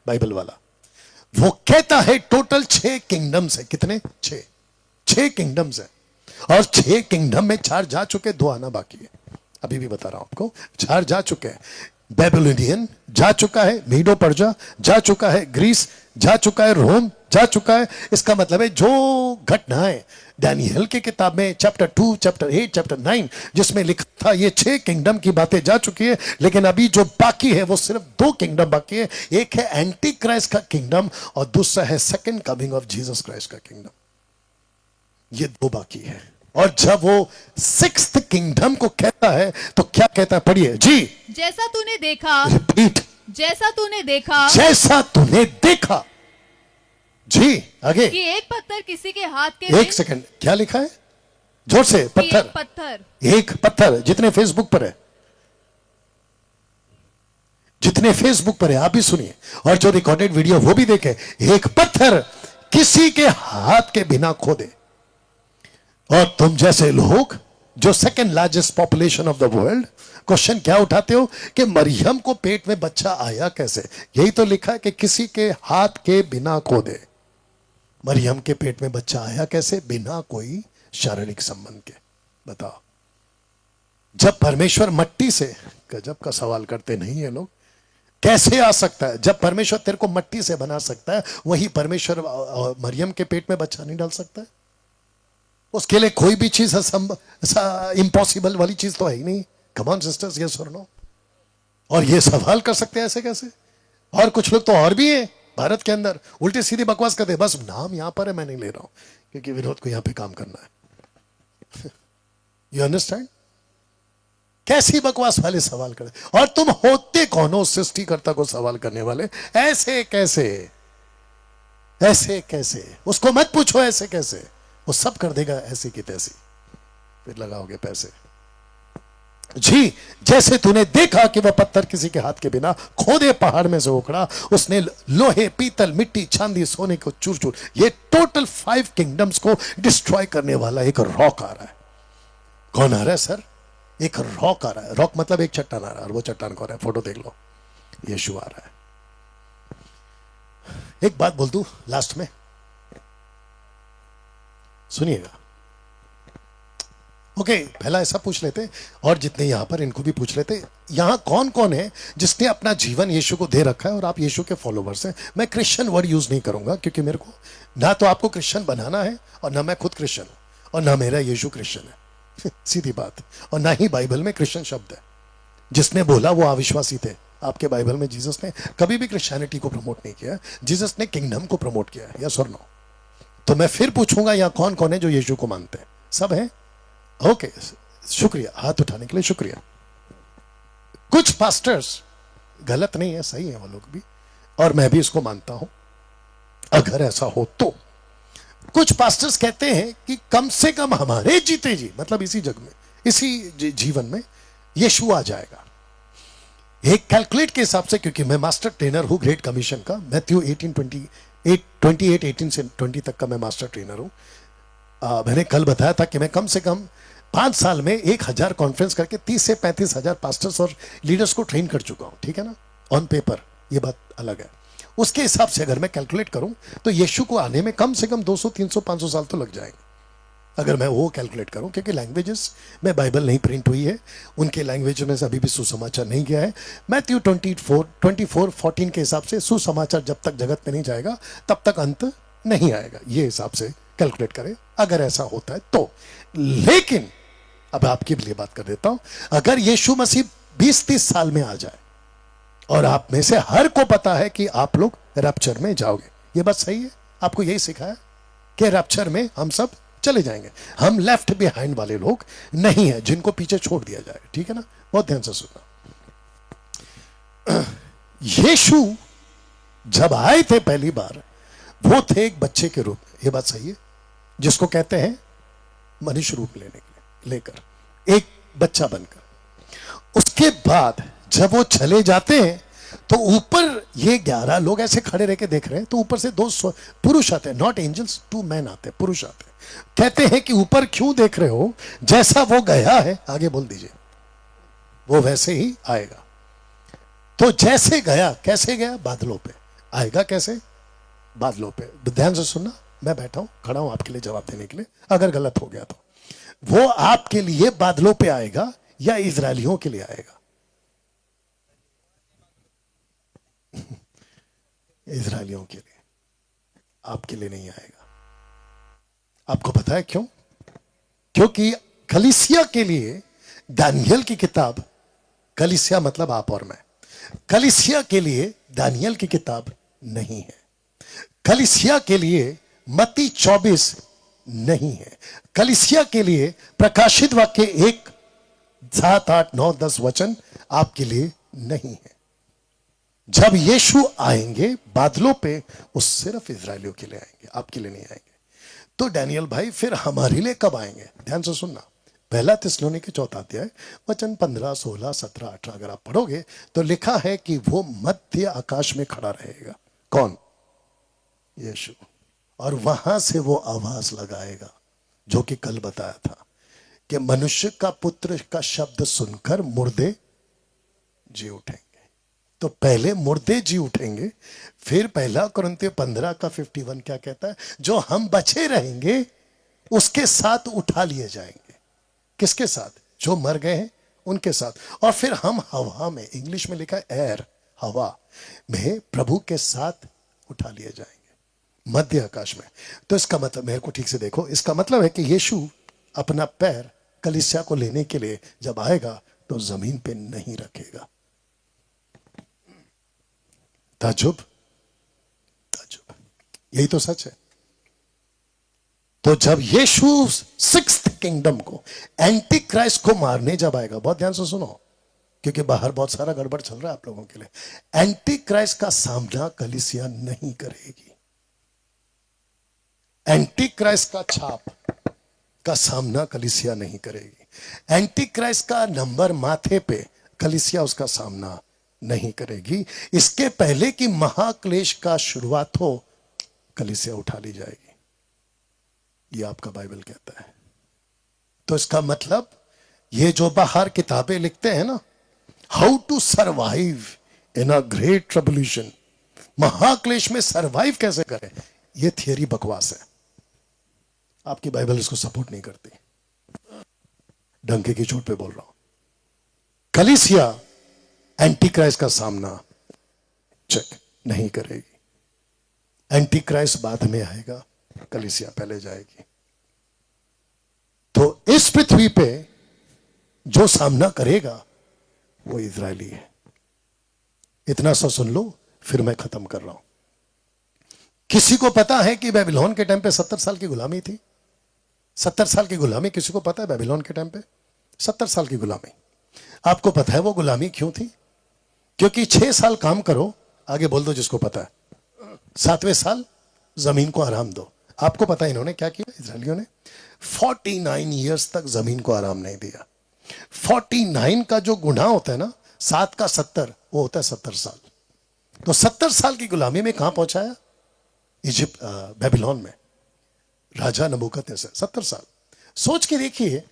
बाइबल वाला, वो कहता है टोटल 6 किंगडम्स है। कितने? 6 किंगडम्स है, और 6 किंगडम में 4 जा चुके, 2 आना बाकी है। अभी भी बता रहा हूं आपको, 4 जा चुके हैं। बेबीलोनियन जा चुका है, मीडो पर्जा जा चुका है, ग्रीस जा चुका है, रोम जा चुका है। इसका मतलब है जो घटनाएं डैनियल की किताब में चैप्टर 2, चैप्टर 8, चैप्टर 9 जिसमें लिखा था, ये 6 किंगडम की बातें जा चुकी है। लेकिन अभी जो बाकी है वो सिर्फ 2 किंगडम बाकी है। एक है एंटी क्राइस्ट का किंगडम, और दूसरा है second coming of Jesus Christ का किंगडम। ये 2 बाकी है। और जब वो 6th किंगडम को कहता है तो क्या कहता है? पढ़िए जी। जैसा तूने देखा, रिपीट, जैसा तूने देखा, जैसा तूने देखा जी। आगे, कि एक पत्थर किसी के हाथ के एक सेकंड, क्या लिखा है? जोर से, एक पत्थर, पत्थर, एक पत्थर। जितने फेसबुक पर है, जितने फेसबुक पर है, आप भी सुनिए, और जो रिकॉर्डेड वीडियो वो भी देखें। एक पत्थर किसी के हाथ के बिना खोदे, और तुम जैसे लोग जो second largest population of the world, question क्या उठाते हो कि मरियम को पेट में बच्चा आया कैसे? यही तो लिखा है कि किसी के हाथ के बिना खोदे। मरियम के पेट में बच्चा आया कैसे? बिना कोई शारीरिक संबंध के। बताओ, जब परमेश्वर मट्टी से, गजब का सवाल करते नहीं है लोग, कैसे आ सकता है? जब परमेश्वर तेरे को मट्टी से बना सकता है, वही परमेश्वर मरियम के पेट में बच्चा नहीं डाल सकता है? उसके लिए कोई भी चीज इम्पॉसिबल वाली चीज तो है ही नहीं। कम ऑन सिस्टर्स, यस और नो। और ये सवाल कर सकते हैं ऐसे कैसे? और कुछ लोग तो और भी हैं भारत के अंदर, उल्टी सीधी बकवास करते हैं। बस नाम यहां पर है, मैं नहीं ले रहा हूं, क्योंकि विनोद को यहां पे काम करना है। You understand? कैसी बकवास वाले सवाल करते, और तुम होते कौन हो सृष्टिकर्ता को सवाल करने वाले? ऐसे कैसे, ऐसे कैसे? उसको मत पूछो ऐसे कैसे, वो सब कर देगा ऐसी की तैसी, फिर लगाओगे पैसे। जी, जैसे तूने देखा कि वह पत्थर किसी के हाथ के बिना खोदे पहाड़ में से उखड़ा, उसने लोहे, पीतल, मिट्टी, चांदी, सोने को चूर चूर, ये टोटल 5 किंगडम्स को डिस्ट्रॉय करने वाला एक रॉक आ रहा है। कौन आ रहा है सर? एक रॉक आ रहा है। रॉक मतलब एक चट्टान आ रहा है, और वो चट्टान कौन है? फोटो देख लो, यीशु आ रहा है। एक बात बोल दूं लास्ट में, सुनिएगा। ओके, पहला ऐसा पूछ लेते, और जितने यहां पर इनको भी पूछ लेते, यहां कौन कौन है जिसने अपना जीवन यीशु को दे रखा है और आप यीशु के फॉलोवर्स हैं? मैं क्रिश्चियन वर्ड यूज नहीं करूंगा, क्योंकि मेरे को ना तो आपको क्रिश्चियन बनाना है, और ना मैं खुद क्रिश्चियन हूं, और ना मेरा यीशु क्रिश्चियन है सीधी बात। और ना ही बाइबल में क्रिश्चियन शब्द है। जिसने बोला वो अविश्वासी थे। आपके बाइबल में जीसस ने कभी भी क्रिश्चियनिटी को प्रमोट नहीं किया, जीसस ने किंगडम को प्रमोट किया है। यस और नो? तो मैं फिर पूछूंगा यहां कौन कौन है जो यीशु को मानते हैं? सब है? ओके, शुक्रिया, हाथ उठाने के लिए शुक्रिया। कुछ पास्टर्स, गलत नहीं है, सही है वो लोग भी, और मैं भी इसको मानता हूं अगर ऐसा हो तो। कुछ पास्टर्स कहते हैं कि कम से कम हमारे जीते जी, मतलब इसी जग में, इसी जीवन में यीशु आ जाएगा। एक कैलकुलेट के हिसाब से, क्योंकि मैं मास्टर ट्रेनर हूं ग्रेट कमीशन का, मैथ्यू 28 से 20 तक का मैं मास्टर ट्रेनर हूं। मैंने कल बताया था कि मैं कम से कम 5 साल में 1000 कॉन्फ्रेंस करके 30 से 35,000 पास्टर्स और लीडर्स को ट्रेन कर चुका हूं। ठीक है ना? ऑन पेपर ये बात अलग है। उसके हिसाब से अगर मैं कैलकुलेट करूं तो यीशु को आने में कम से कम 200, 300, 500 साल तो लग जाएंगे, अगर मैं वो कैलकुलेट करूं, क्योंकि लैंग्वेजेस में बाइबल नहीं प्रिंट हुई है, उनके लैंग्वेज में से अभी भी सुसमाचार नहीं गया है। मैथ्यू 24:14 के हिसाब से सुसमाचार जब तक जगत में नहीं जाएगा तब तक अंत नहीं आएगा। ये हिसाब से कैलकुलेट करें अगर ऐसा होता है तो। लेकिन अब आपके लिए बात कर देता हूं, अगर यीशु मसीह 20-30 साल में आ जाए और आप में से हर को पता है कि आप लोग रैप्चर में जाओगे, ये बात सही है? आपको यही सिखाया कि रैप्चर में हम सब चले जाएंगे, हम लेफ्ट बिहाइंड वाले लोग नहीं है जिनको पीछे छोड़ दिया जाएगा। ठीक है ना? बहुत ध्यान से सुनना। यीशु जब आए थे पहली बार, वो थे एक बच्चे के रूप में, ये बात सही है, जिसको कहते हैं मनुष्य रूप लेने के लिए, लेकर एक बच्चा बनकर। उसके बाद जब वो चले जाते हैं तो ऊपर ये 11 लोग ऐसे खड़े रह के देख रहे हैं, तो ऊपर से 2 पुरुष आते हैं, नॉट एंजल्स, 2 मैन आते हैं, पुरुष आते हैं। कहते हैं कि ऊपर क्यों देख रहे हो? जैसा वो गया है, आगे बोल दीजिए, वो वैसे ही आएगा। तो जैसे गया, कैसे गया? बादलों पे। आएगा कैसे? बादलों पे। ध्यान से सुनना, मैं बैठा हूं, खड़ा हूं आपके लिए जवाब देने के लिए, अगर गलत हो गया तो। वो आपके लिए बादलों पे आएगा या इजरायलियों के लिए आएगा? इजरायलियों के लिए, आपके लिए नहीं आएगा। आपको पता है क्यों? क्योंकि कलीसिया के लिए दानियल की किताब, कलीसिया मतलब आप और मैं, कलीसिया के लिए दानियल की किताब नहीं है। कलीसिया के लिए मत्ती 24 नहीं है। कलीसिया के लिए प्रकाशित वाक्य 1, 7, 8, 9, 10 वचन आपके लिए नहीं है। जब यीशु आएंगे बादलों पे, वो सिर्फ इजरायलियों के लिए आएंगे, आपके लिए नहीं आएंगे। तो डैनियल भाई फिर हमारे लिए कब आएंगे? ध्यान से सुनना, पहला थिस्सलुनीके 4 अध्याय वचन 15, 16, 17, 18 अगर आप पढ़ोगे तो लिखा है कि वो मध्य आकाश में खड़ा रहेगा। कौन? यीशु। और वहां से वो आवाज लगाएगा जो कि कल बताया था कि मनुष्य का पुत्र का शब्द सुनकर मुर्दे जी उठेंगे। तो पहले मुर्दे जी उठेंगे, फिर पहला कुरिन्थियों 15 का 51 क्या कहता है? जो हम बचे रहेंगे उसके साथ उठा लिए जाएंगे। किसके साथ? जो मर गए हैं उनके साथ। और फिर हम हवा में, इंग्लिश में लिखा है एयर, हवा में प्रभु के साथ उठा लिए जाएंगे मध्य आकाश में। तो इसका मतलब, मेरे को ठीक से देखो, इसका मतलब है कि यीशु अपना पैर कलीसिया को लेने के लिए जब आएगा तो जमीन पे नहीं रखेगा। ताजुब, ताजुब, यही तो सच है। तो जब यीशु 6th किंगडम को, एंटी क्राइस्ट को मारने जब आएगा, बहुत ध्यान से सुनो क्योंकि बाहर बहुत सारा गड़बड़ चल रहा है आप लोगों के लिए, एंटी क्राइस्ट का सामना कलीसिया नहीं करेगी। एंटी क्राइस्ट का छाप का सामना कलीसिया नहीं करेगी। एंटी क्राइस्ट का नंबर माथे पे कलीसिया उसका सामना नहीं करेगी। इसके पहले कि महाक्लेश का शुरुआत हो, कलीसिया उठा ली जाएगी। ये आपका बाइबल कहता है। तो इसका मतलब ये जो बाहर किताबें लिखते हैं ना, how to survive in a great tribulation, महाक्लेश में सरवाइव कैसे करें, ये थियरी बकवास है। आपकी बाइबल इसको सपोर्ट नहीं करती। डंके की चोट पे बोल रहा हूं। कलीसिया एंटी क्राइस्ट का सामना चेक नहीं करेगी। एंटी क्राइस्ट बाद में आएगा, कलीसिया पहले जाएगी। तो इस पृथ्वी पे जो सामना करेगा वो इजरायली है। इतना सा सुन लो, फिर मैं खत्म कर रहा हूं। किसी को पता है कि बेबीलोन के टाइम पे 70 साल की गुलामी थी? 70 साल की गुलामी किसी को पता है? बेबीलोन के टाइम पे 70 साल की गुलामी। आपको पता है वो गुलामी क्यों थी? क्योंकि 6 साल काम करो, आगे बोल दो जिसको पता है, 7वें साल जमीन को आराम दो। आपको पता है इन्होंने क्या किया? इजरायलियों ने 49 ईयर्स तक जमीन को आराम नहीं दिया। 49 का जो गुना होता है ना, 7 का 70, वो होता है 70 साल। तो 70 साल की गुलामी में कहां पहुंचाया? इजिप्ट, बेबीलोन में, राजा नबूकदनेस्सर। 70 साल। सोच के देखिए,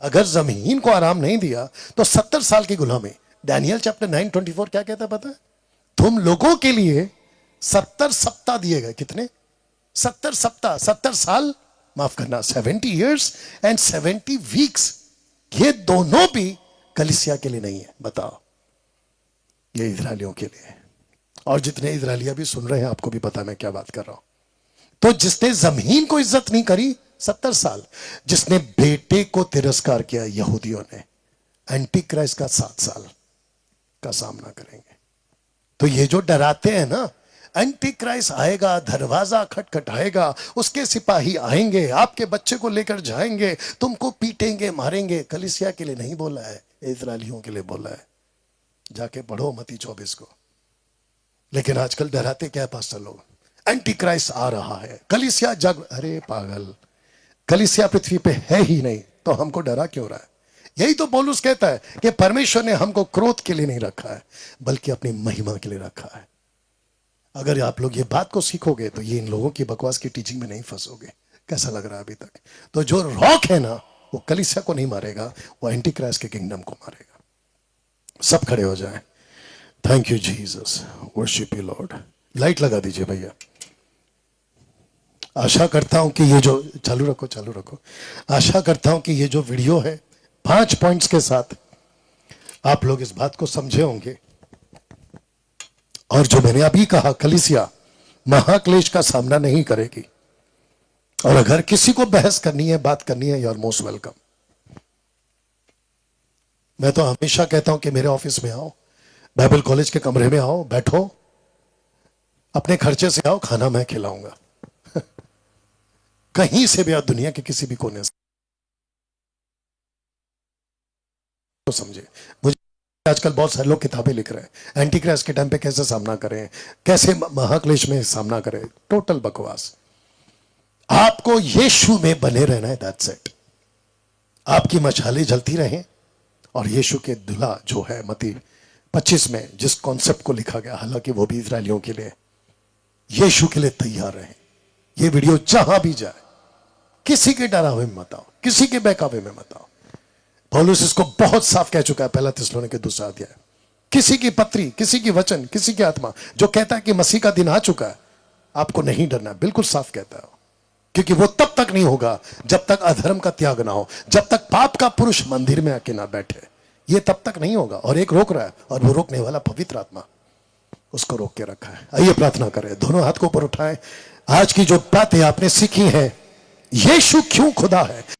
अगर जमीन को आराम नहीं दिया तो 70 साल की गुलामी। डैनियल चैप्टर 9:24 क्या कहता है पता है? तुम लोगों के लिए 70 सप्ताह दिए गए। कितने? 70 सप्ताह, 70 साल, माफ करना, 70 ईयर्स एंड 70 वीक्स। ये दोनों भी कलीसिया के लिए नहीं है। बताओ, ये इजरायलियों के लिए है। और जितने इजरायलिया भी सुन रहे हैं, आपको भी पता है मैं क्या बात कर रहा हूं। तो जिसने जमीन को इज्जत नहीं करी 70 साल, जिसने बेटे को तिरस्कार किया यहूदियों ने, एंटी क्राइस्ट का 7 साल का सामना करेंगे। तो ये जो डराते हैं ना, एंटी क्राइस्ट आएगा, दरवाजा खटखटाएगा, उसके सिपाही आएंगे, आपके बच्चे को लेकर जाएंगे, तुमको पीटेंगे, मारेंगे, कलीसिया के लिए नहीं बोला है, इजरायलियों के लिए बोला है। जाके पढ़ो मत्ती 24 को। लेकिन आजकल डराते क्या है पास्टर लोग? एंटी क्राइस्ट आ रहा है, कलीसिया जग। अरे पागल, कलीसिया पृथ्वी पे है ही नहीं, तो हमको डरा क्यों रहा है? यही तो पौलुस कहता है कि परमेश्वर ने हमको क्रोध के लिए नहीं रखा है, बल्कि अपनी महिमा के लिए रखा है। अगर आप लोग ये बात को सीखोगे तो ये इन लोगों की बकवास की टीचिंग में नहीं फंसोगे। कैसा लग रहा है अभी तक? तो जो रॉक है ना, वो कलीसिया को नहीं मारेगा, वो एंटी क्राइस्ट के किंगडम को मारेगा। सब खड़े हो जाएं। Thank you Jesus, worship you Lord. Light लगा दीजिए भैया। आशा करता हूं कि ये जो, चालू रखो। आशा करता हूं कि ये जो वीडियो है 5 पॉइंट्स के साथ आप लोग इस बात को समझे होंगे। और जो मैंने अभी कहा, कलीसिया महाक्लेश का सामना नहीं करेगी। और अगर किसी को बहस करनी है, बात करनी है, यू आर मोस्ट वेलकम। मैं तो हमेशा कहता हूं कि मेरे ऑफिस में आओ, बाइबल कॉलेज के कमरे में आओ, बैठो, अपने खर्चे से आओ, खाना मैं खिलाऊंगा। कहीं से भी आप दुनिया के किसी भी कोने से, तो समझे। मुझे आजकल बहुत सारे लोग किताबें लिख रहे हैं एंटी क्राइस्ट के टाइम पे कैसे सामना करें, कैसे महाक्लेश में सामना करें। टोटल बकवास। आपको यीशु में बने रहना है, दैट्स इट। आपकी मशालें जलती रहें, और यीशु के दुल्हा जो है मत्ती 25 में जिस कॉन्सेप्ट को लिखा गया, हालांकि वो भी इजरायलियों के लिए, यीशु के लिए तैयार रहें। ये वीडियो जहां भी जाए, किसी के डरावे में मत आओ, किसी के बहकावे में मत आओ। पौलुस इसको बहुत साफ कह चुका है, पहला थिस्सलुनीके 2 अध्याय। किसी की पत्री, किसी की वचन, किसी की आत्मा जो कहता है कि मसीह का दिन आ चुका है, आपको नहीं डरना, बिल्कुल साफ कहता है। क्योंकि वो तब तक नहीं होगा जब तक अधर्म का त्याग ना हो, जब तक पाप का पुरुष मंदिर में आके ना बैठे। ये तब तक नहीं होगा। और एक रोक रहा है, और वो रोकने वाला पवित्र आत्मा उसको रोक के रखा है। आइए प्रार्थना करें, दोनों हाथ को ऊपर उठाएं। आज की जो बातें आपने सीखी है, यीशु क्यों खुदा है,